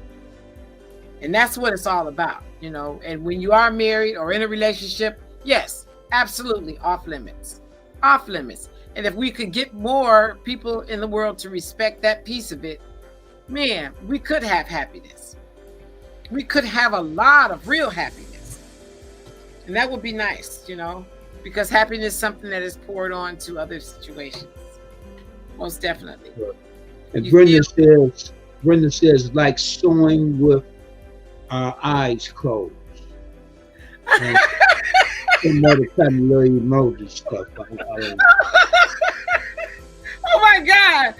and that's what it's all about, And when you are married or in a relationship, yes, absolutely off limits, off limits. And if we could get more people in the world to respect that piece of it, man, we could have happiness. We could have a lot of real happiness. And that would be nice, because happiness is something that is poured on to other situations. Most definitely. And Brenda says, like sewing with our eyes closed. And another kind of little emoji stuff. Oh my God.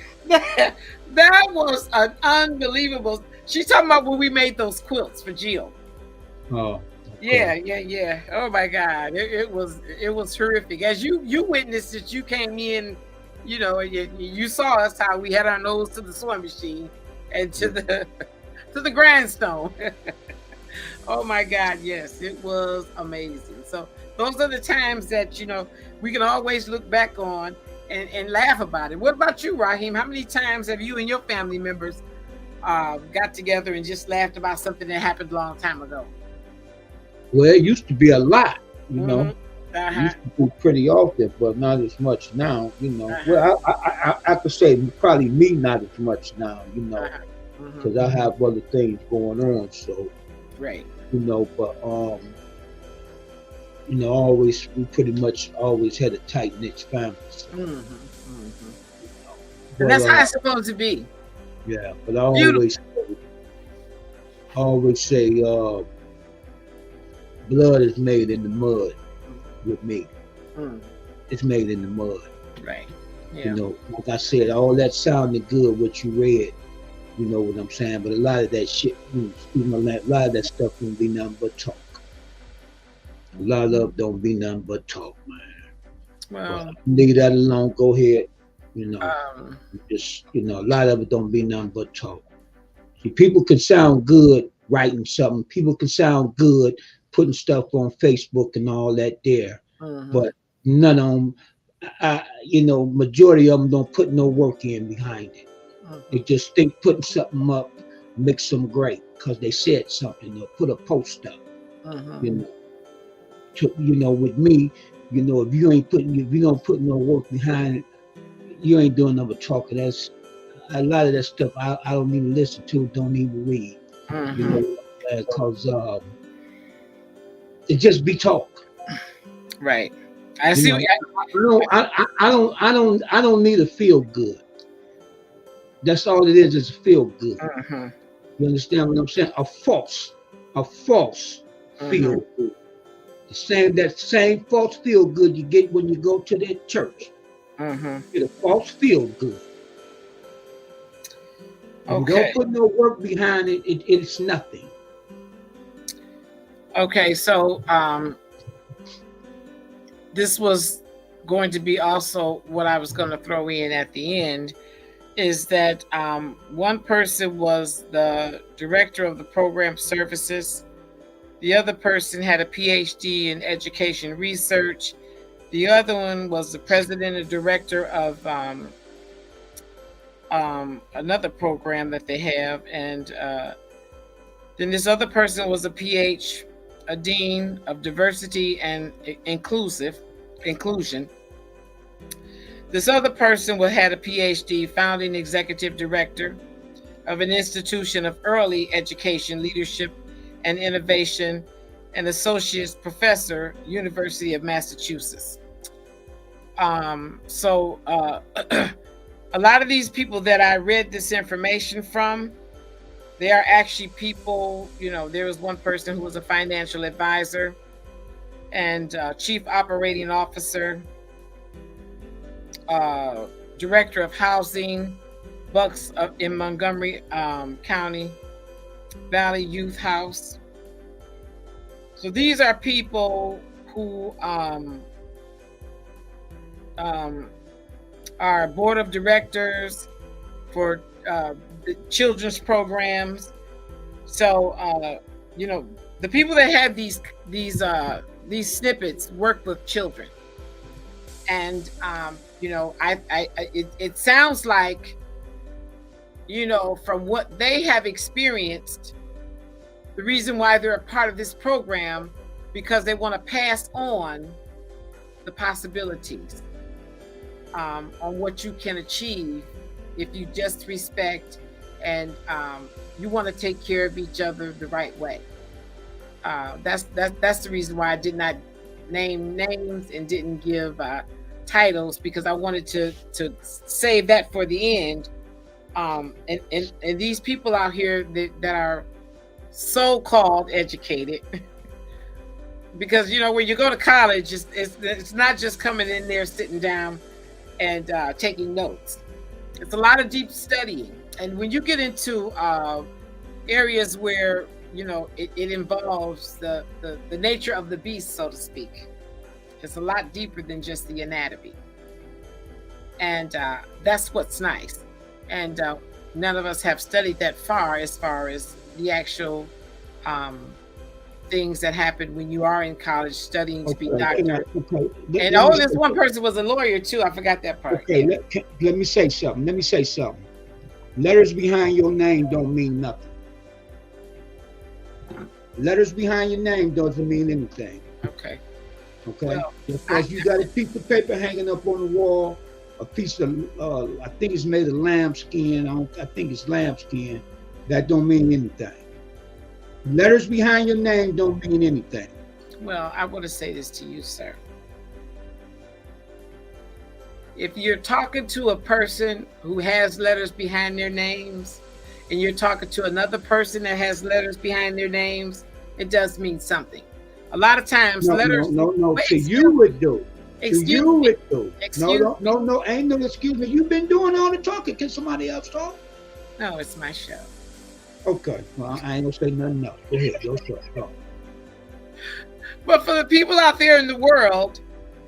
That was an unbelievable. She's talking about when we made those quilts for Jill. Oh. Okay. Yeah. Oh my God. It was horrific. As you witnessed it, you came in, you saw us how we had our nose to the sewing machine and to the grindstone. Oh my God, yes, it was amazing. So those are the times that we can always look back on and laugh about it. What about you, Raheem? How many times have you and your family members got together and just laughed about something that happened a long time ago? Well, it used to be a lot, It Uh-huh. used to be pretty often, but not as much now, Uh-huh. Well, I could say probably me not as much now, because I have other things going on. So, right. But always we pretty much always had a tight knit family. So, And that's how it's supposed to be. Yeah, but I always say, blood is made in the mud with me. It's made in the mud. Right. Yeah. Like I said, all that sounded good what you read. You know what I'm saying? But a lot of that shit, a lot of that stuff don't be nothing but talk. A lot of it don't be nothing but talk, man. Well, leave that alone. Go ahead. Just a lot of it don't be nothing but talk. See, people can sound good writing something. People can sound good putting stuff on Facebook and all that there. But none of them, majority of them don't put no work in behind it. They just think putting something up makes them great because they said something or put a post up. With me, if you don't put no work behind it, you ain't doing nothing but talking. That's a lot of that stuff I don't even listen to, don't even read. Because it just be talk. Right. I see. I don't need to feel good. That's all it is a feel good. You understand what I'm saying? A false feel good. That same false feel good you get when you go to that church. You get a false feel good. If you don't put no work behind it, it's nothing. Okay, so this was going to be also what I was going to throw in at the end, is that one person was the director of the program services. The other person had a PhD in education research. The other one was the president and director of another program that they have. And then this other person was a dean of diversity and inclusion. This other person had a PhD, founding executive director of an institution of early education, leadership, and innovation, and associate professor, University of Massachusetts. So a lot of these people that I read this information from, they are actually people, there was one person who was a financial advisor. and Chief Operating Officer, Director of Housing, Bucks in Montgomery County, Valley Youth House. So these are people who are board of directors for the children's programs. So the people that have these snippets work with children, and it sounds like, from what they have experienced, the reason why they're a part of this program, because they want to pass on the possibilities on what you can achieve if you just respect and you want to take care of each other the right way. That's the reason why I did not name names and didn't give titles, because I wanted to save that for the end. And these people out here that are so-called educated, because when you go to college, it's not just coming in there, sitting down and taking notes. It's a lot of deep studying, and when you get into areas where it involves the nature of the beast, so to speak, it's a lot deeper than just the anatomy, and that's what's nice. And none of us have studied that far as the actual things that happen when you are in college studying to be a doctor. And this one person was a lawyer too. I forgot that part. Okay, let me say something. Letters behind your name don't mean nothing. Letters behind your name doesn't mean anything. Okay. Well, because you got a piece of paper hanging up on the wall, a piece of I think it's made of lambskin. I think it's lambskin. That don't mean anything. Letters behind your name don't mean anything. Well, I want to say this to you, sir. If you're talking to a person who has letters behind their names, and you're talking to another person that has letters behind their names, it does mean something. A lot of times, letters. No. To you it do. Excuse to you me. It do. No. Ain't no excuse me. You've been doing all the talking. Can somebody else talk? No, it's my show. Okay. Well, I ain't gonna say nothing else. Go ahead. Your show. Go. But for the people out there in the world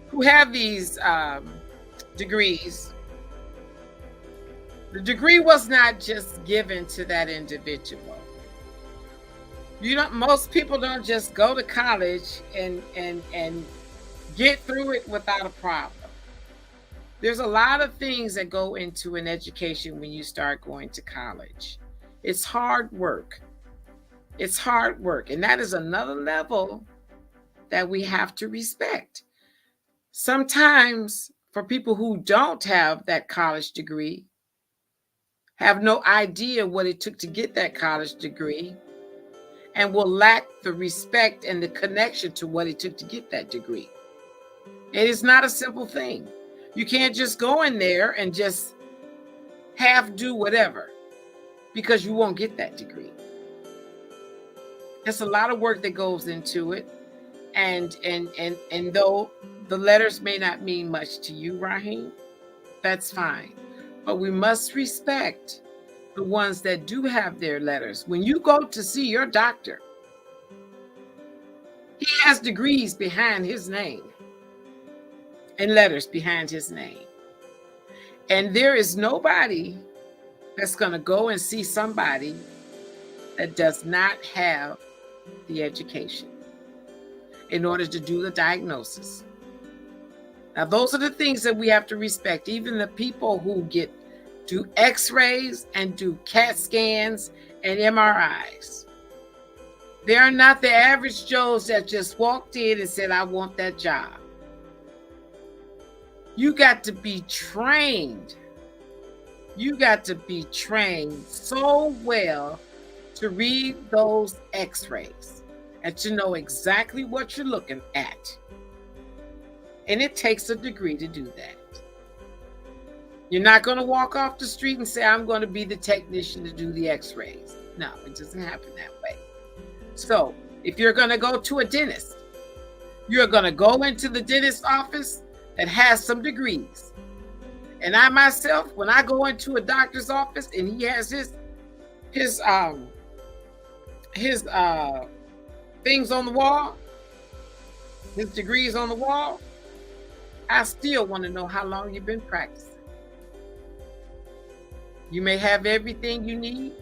who have these degrees, the degree was not just given to that individual. Most people don't just go to college and get through it without a problem. There's a lot of things that go into an education when you start going to college. It's hard work. And that is another level that we have to respect. Sometimes for people who don't have that college degree, have no idea what it took to get that college degree, and will lack the respect and the connection to what it took to get that degree. It is not a simple thing. You can't just go in there and just half do whatever, because you won't get that degree. There's a lot of work that goes into it. And though the letters may not mean much to you, Raheem, that's fine. But we must respect the ones that do have their letters. When you go to see your doctor, he has degrees behind his name and letters behind his name. And there is nobody that's going to go and see somebody that does not have the education in order to do the diagnosis. Now, those are the things that we have to respect. Even the people who do x-rays and do CAT scans and MRIs. They are not the average Joes that just walked in and said, I want that job. You got to be trained. You got to be trained so well to read those x-rays and to know exactly what you're looking at. And it takes a degree to do that. You're not going to walk off the street and say, I'm going to be the technician to do the x-rays. No, it doesn't happen that way. So if you're going to go to a dentist, You're going to go into the dentist's office that has some degrees. And I myself, when I go into a doctor's office and he has his things on the wall, his degrees on the wall, I still want to know how long you've been practicing. You may have everything you need,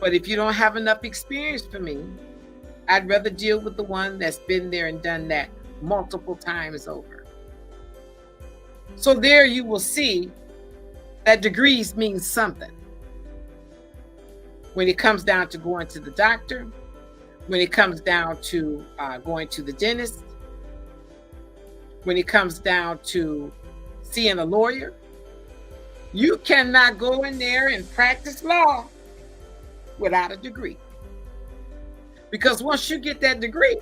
but if you don't have enough experience for me, I'd rather deal with the one that's been there and done that multiple times over. So there you will see that degrees mean something. When it comes down to going to the doctor, when it comes down to going to the dentist, when it comes down to seeing a lawyer, you cannot go in there and practice law without a degree. Because once you get that degree,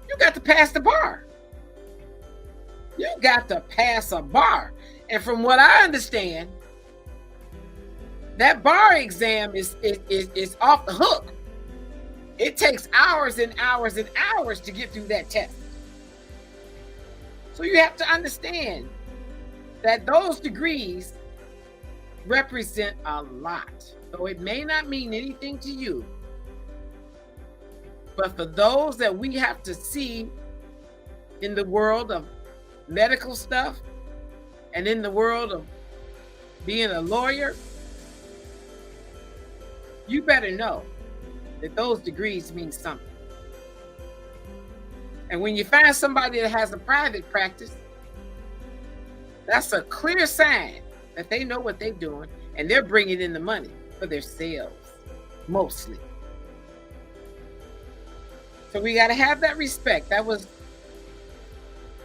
you got to pass the bar. You got to pass a bar. And from what I understand, that bar exam is off the hook. It takes hours and hours and hours to get through that test. So you have to understand that those degrees represent a lot. So it may not mean anything to you, but for those that we have to see in the world of medical stuff and in the world of being a lawyer, you better know that those degrees mean something. And when you find somebody that has a private practice, that's a clear sign that they know what they're doing and they're bringing in the money for their sales, mostly. So we got to have that respect. That was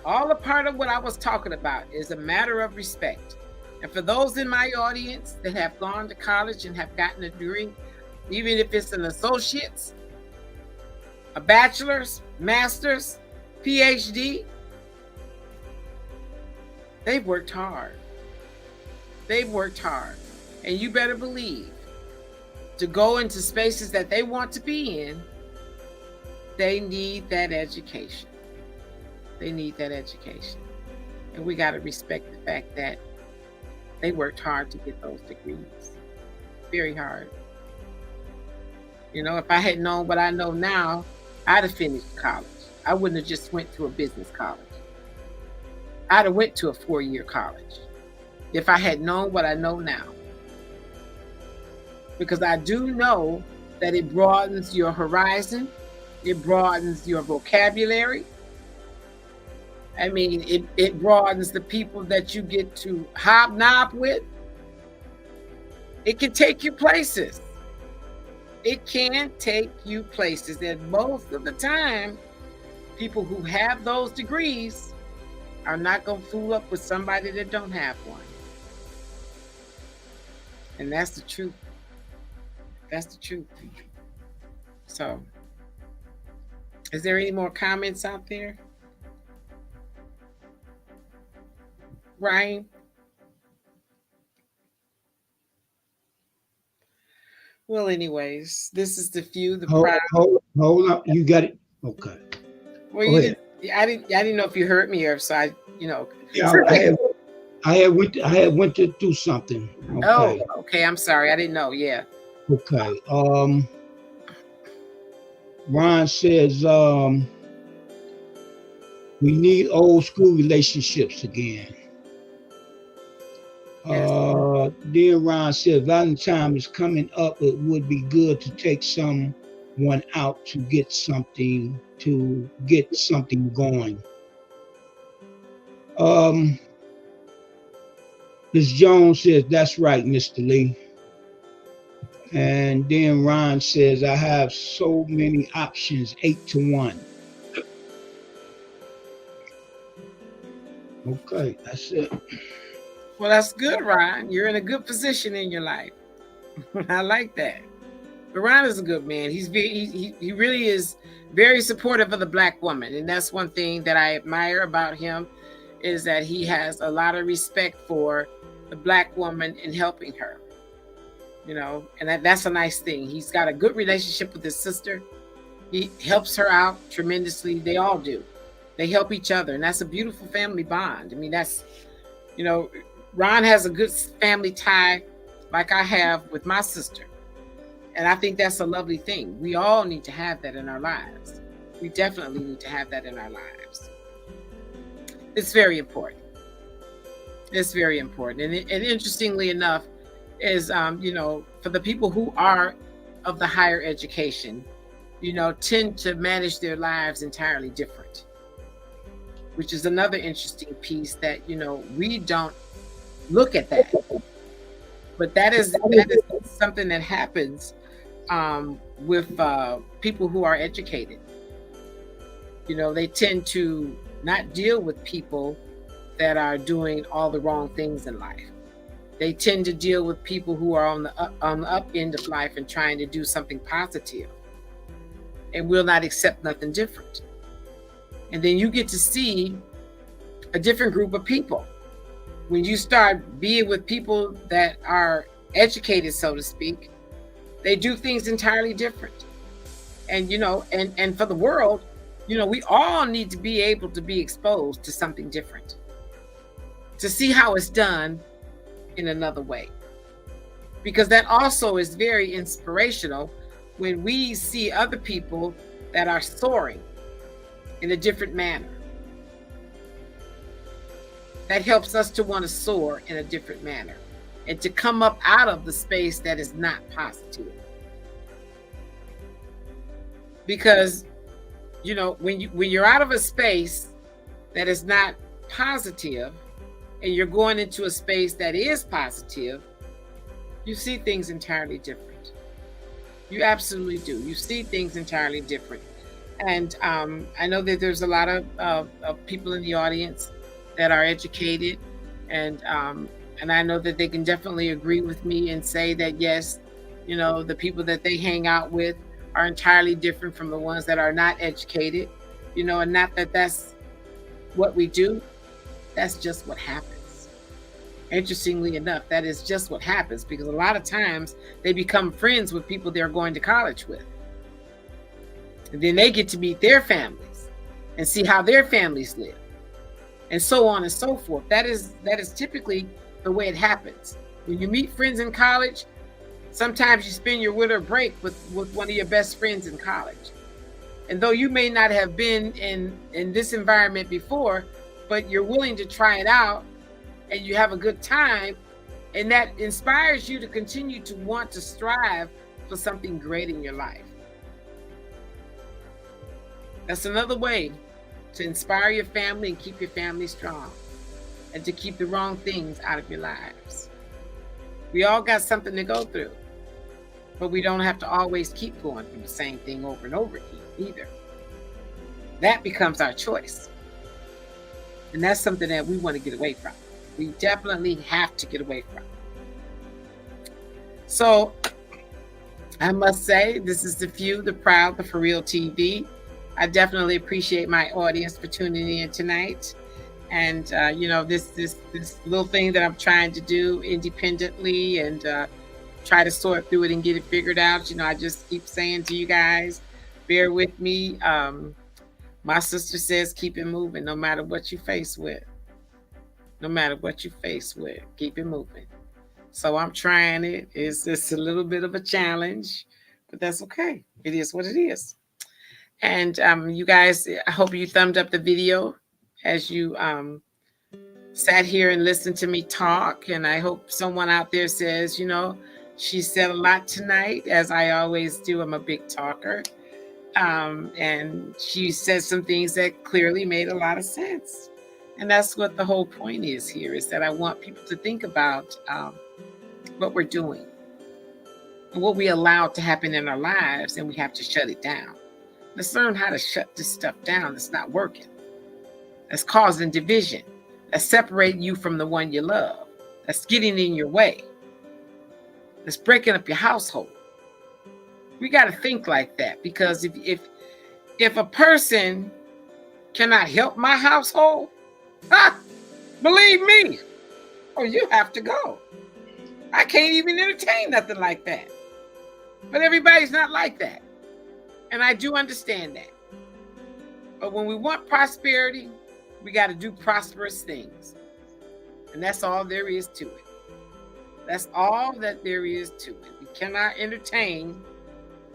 all a part of what I was talking about, is a matter of respect. And for those in my audience that have gone to college and have gotten a degree, even if it's an associate's, a bachelor's, master's, PhD, they've worked hard. They've worked hard. And you better believe, to go into spaces that they want to be in, they need that education. They need that education. And we got to respect the fact that they worked hard to get those degrees. Very hard. You know, if I had known what I know now, I'd have finished college. I wouldn't have just went to a business college. I'd have went to a 4-year college if I had known what I know now. Because I do know that it broadens your horizon. It broadens your vocabulary. I mean, it broadens the people that you get to hobnob with. It can take you places. It can take you places. And most of the time, people who have those degrees are not going to fool up with somebody that don't have one. And that's the truth. That's the truth. So, is there any more comments out there? Ryan? Well, anyways, this is the few, the proud. Hold up. You got it. Okay. Well, you didn't, I didn't know if you heard me or so I, you know. Yeah, I had went to do something. Okay. Oh, okay. I'm sorry. I didn't know. Yeah. Okay. Ron says we need old school relationships again. Yes. Then Ron says Valentine is coming up. It would be good to take someone out to get something going. Ms. Jones says that's right, Mr. Lee. And then Ron says I have so many options, 8-1. Okay, that's it. Well, that's good, Ron. You're in a good position in your life. I like that. But Ron is a good man. He really is very supportive of the Black woman. And that's one thing that I admire about him, is that he has a lot of respect for the Black woman and helping her. You know, and that's a nice thing. He's got a good relationship with his sister. He helps her out tremendously. They all do. They help each other, and that's a beautiful family bond. I mean, that's, you know, Ron has a good family tie like I have with my sister. And I think that's a lovely thing. We all need to have that in our lives. We definitely need to have that in our lives. It's very important. It's very important. And interestingly enough, is, you know, for the people who are of the higher education, you know, tend to manage their lives entirely different, which is another interesting piece that, you know, we don't look at that. But that is something that happens with people who are educated. You know, they tend to not deal with people that are doing all the wrong things in life. They tend to deal with people who are on the up end of life and trying to do something positive, and will not accept nothing different. And then you get to see a different group of people. When you start being with people that are educated, so to speak, they do things entirely different. And, you know, and for the world, you know, we all need to be able to be exposed to something different, to see how it's done in another way. Because that also is very inspirational when we see other people that are soaring in a different manner. That helps us to want to soar in a different manner and to come up out of the space that is not positive. Because, you know, when you're out of a space that is not positive and you're going into a space that is positive, you see things entirely different. You absolutely do. You see things entirely different. And I know that there's a lot of people in the audience that are educated, and I know that they can definitely agree with me and say that, yes, you know, the people that they hang out with are entirely different from the ones that are not educated, you know, and not that that's what we do. That's just what happens. Interestingly enough, that is just what happens, because a lot of times they become friends with people they're going to college with. And then they get to meet their families and see how their families live, and so on and so forth. That is typically the way it happens. When you meet friends in college, sometimes you spend your winter break with one of your best friends in college. And though you may not have been in this environment before, but you're willing to try it out and you have a good time, and that inspires you to continue to want to strive for something great in your life. That's another way to inspire your family and keep your family strong, and to keep the wrong things out of your lives. We all got something to go through, but we don't have to always keep going through the same thing over and over again either. That becomes our choice. And that's something that we want to get away from. We definitely have to get away from. So I must say, this is the few, the proud, the For Real TV. I definitely appreciate my audience for tuning in tonight. And, you know, this little thing that I'm trying to do independently, and try to sort through it and get it figured out. You know, I just keep saying to you guys, bear with me. My sister says, keep it moving no matter what you face with. No matter what you face with, keep it moving. So I'm trying it. It's just a little bit of a challenge, but that's okay. It is what it is. And you guys, I hope you thumbed up the video as you sat here and listened to me talk. And I hope someone out there says, you know, she said a lot tonight, as I always do. I'm a big talker. And she said some things that clearly made a lot of sense. And that's what the whole point is here, is that I want people to think about what we're doing and what we allow to happen in our lives, and we have to shut it down. Let's learn how to shut this stuff down that's not working, that's causing division, that's separating you from the one you love, that's getting in your way, that's breaking up your household. We got to think like that, because if a person cannot help my household, believe me, oh, you have to go. I can't even entertain nothing like that. But everybody's not like that. And I do understand that. But when we want prosperity, we got to do prosperous things. And that's all there is to it. That's all that there is to it. We cannot entertain.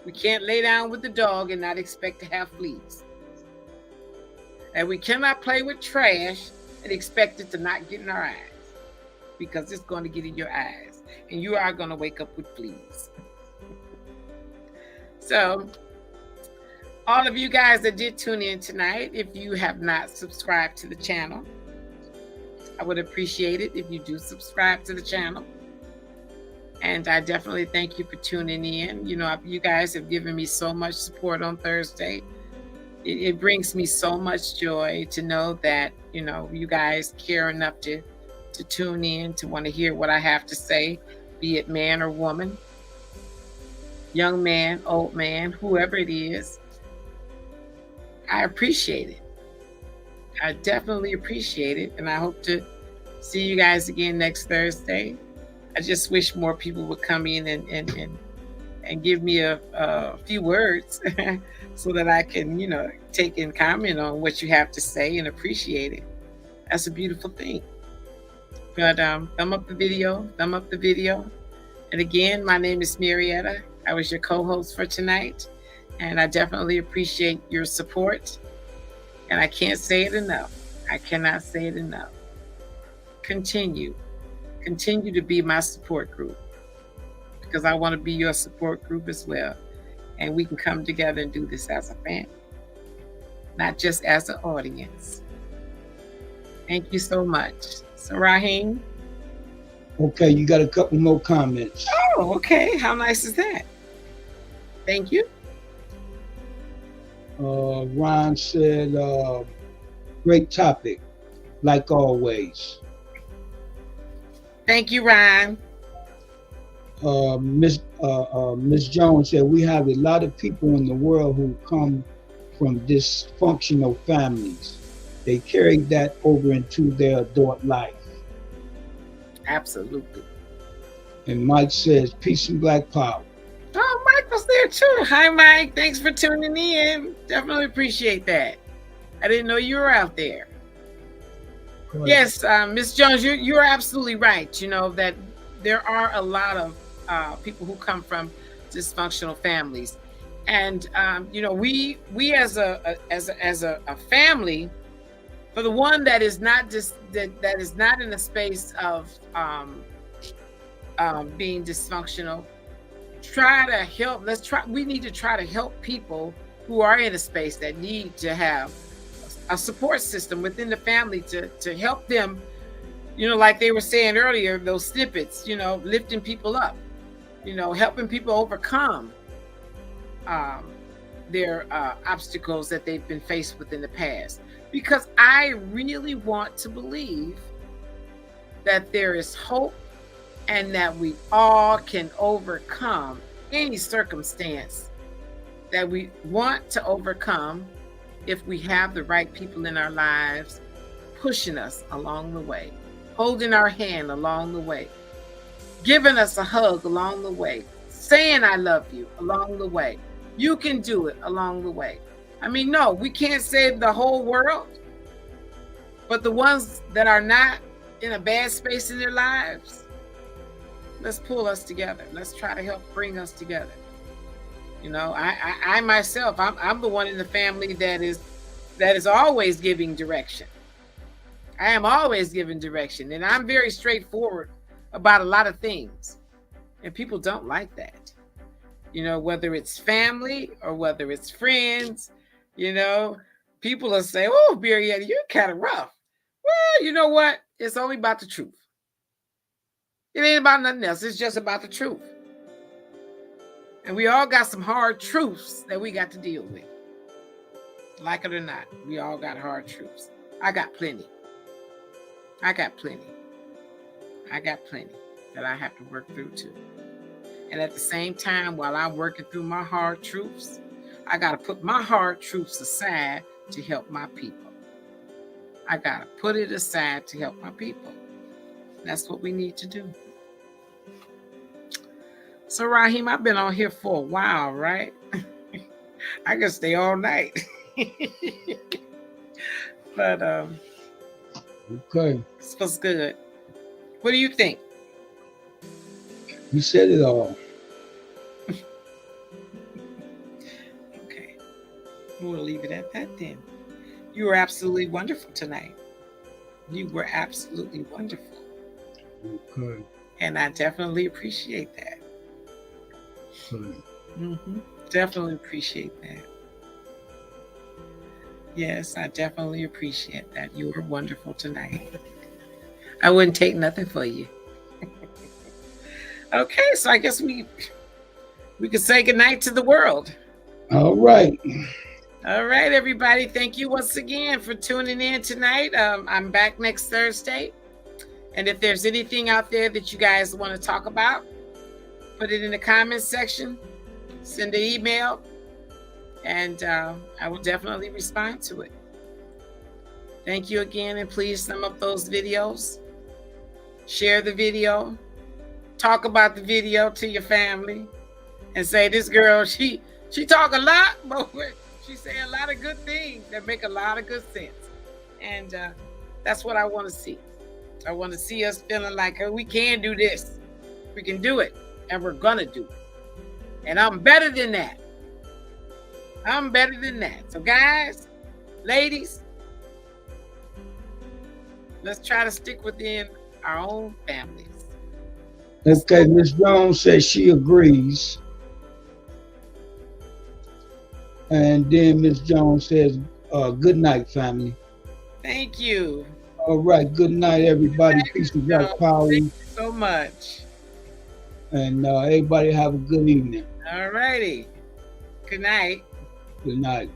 We can't lay down with the dog and not expect to have fleas. And we cannot play with trash and expect it to not get in our eyes, because it's going to get in your eyes and you are going to wake up with fleas. So, all of you guys that did tune in tonight, if you have not subscribed to the channel, I would appreciate it if you do subscribe to the channel. And I definitely thank you for tuning in. You know, you guys have given me so much support on Thursday. It brings me so much joy to know that, you know, you guys care enough to tune in, to want to hear what I have to say, be it man or woman, young man, old man, whoever it is. I appreciate it. I definitely appreciate it. And I hope to see you guys again next Thursday. I just wish more people would come in and give me a few words so that I can, you know, take and comment on what you have to say and appreciate it. That's a beautiful thing. But thumb up the video, thumb up the video. And again, my name is Marietta. I was your co-host for tonight. And I definitely appreciate your support. And I can't say it enough. I cannot say it enough. Continue to be my support group, because I want to be your support group as well. And we can come together and do this as a family, not just as an audience. Thank you so much. So Raheem? Okay, you got a couple more comments. Oh, okay. How nice is that? Thank you. Ron said, great topic, like always. Thank you, Ryan. Miss Jones said, we have a lot of people in the world who come from dysfunctional families. They carry that over into their adult life. Absolutely. And Mike says, peace and black power. Oh, Mike was there too. Hi, Mike. Thanks for tuning in. Definitely appreciate that. I didn't know you were out there. Yes, Miss Jones, you're absolutely right. You know that there are a lot of people who come from dysfunctional families, and you know, we as a family, for the one that is not just that is not in a space of being dysfunctional, try to help. We need to try to help people who are in a space that need to have a support system within the family to help them, you know, like they were saying earlier, those snippets, you know, lifting people up, you know, helping people overcome their obstacles that they've been faced with in the past. Because I really want to believe that there is hope and that we all can overcome any circumstance that we want to overcome if we have the right people in our lives pushing us along the way, holding our hand along the way, giving us a hug along the way, saying I love you along the way. You can do it along the way. I mean, no, we can't save the whole world, but the ones that are not in a bad space in their lives, let's pull us together. Let's try to help bring us together. You know, I myself, I'm the one in the family that is always giving direction. I am always giving direction, and I'm very straightforward about a lot of things, and people don't like that. You know, whether it's family or whether it's friends, you know, people will say, "Oh, Marietta, you're kind of rough." Well, you know what? It's only about the truth. It ain't about nothing else. It's just about the truth. And we all got some hard truths that we got to deal with. Like it or not, we all got hard truths. I got plenty. I got plenty that I have to work through too. And at the same time, while I'm working through my hard truths, I got to put my hard truths aside to help my people. I got to put it aside to help my people. That's what we need to do. So Raheem, I've been on here for a while, right? I can stay all night. But Okay. this was good. What do you think? You said it all. Okay. We'll leave it at that then. You were absolutely wonderful tonight. You were absolutely wonderful. Okay. And I definitely appreciate that. Okay. Definitely appreciate that. Yes, I definitely appreciate that. You were wonderful tonight. I wouldn't take nothing for you. Okay, so I guess we could say goodnight to the world. All right. All right, everybody. Thank you once again for tuning in tonight. I'm back next Thursday. And if there's anything out there that you guys want to talk about, put it in the comments section, send an email, and I will definitely respond to it. Thank you again, and please thumb up those videos. Share the video. Talk about the video to your family and say, this girl, she talk a lot, but she say a lot of good things that make a lot of good sense. And that's what I want to see. I want to see us feeling like, hey, we can do this. We can do it, and we're going to do it. And I'm better than that. I'm better than that. So guys, ladies, let's try to stick within our own families. Okay, Ms. Jones says she agrees. And then Ms. Jones says, good night, family. Thank you. All right, good night, everybody. Peace and God power. Thank you so much. And everybody have a good evening. All righty. Good night. Good night.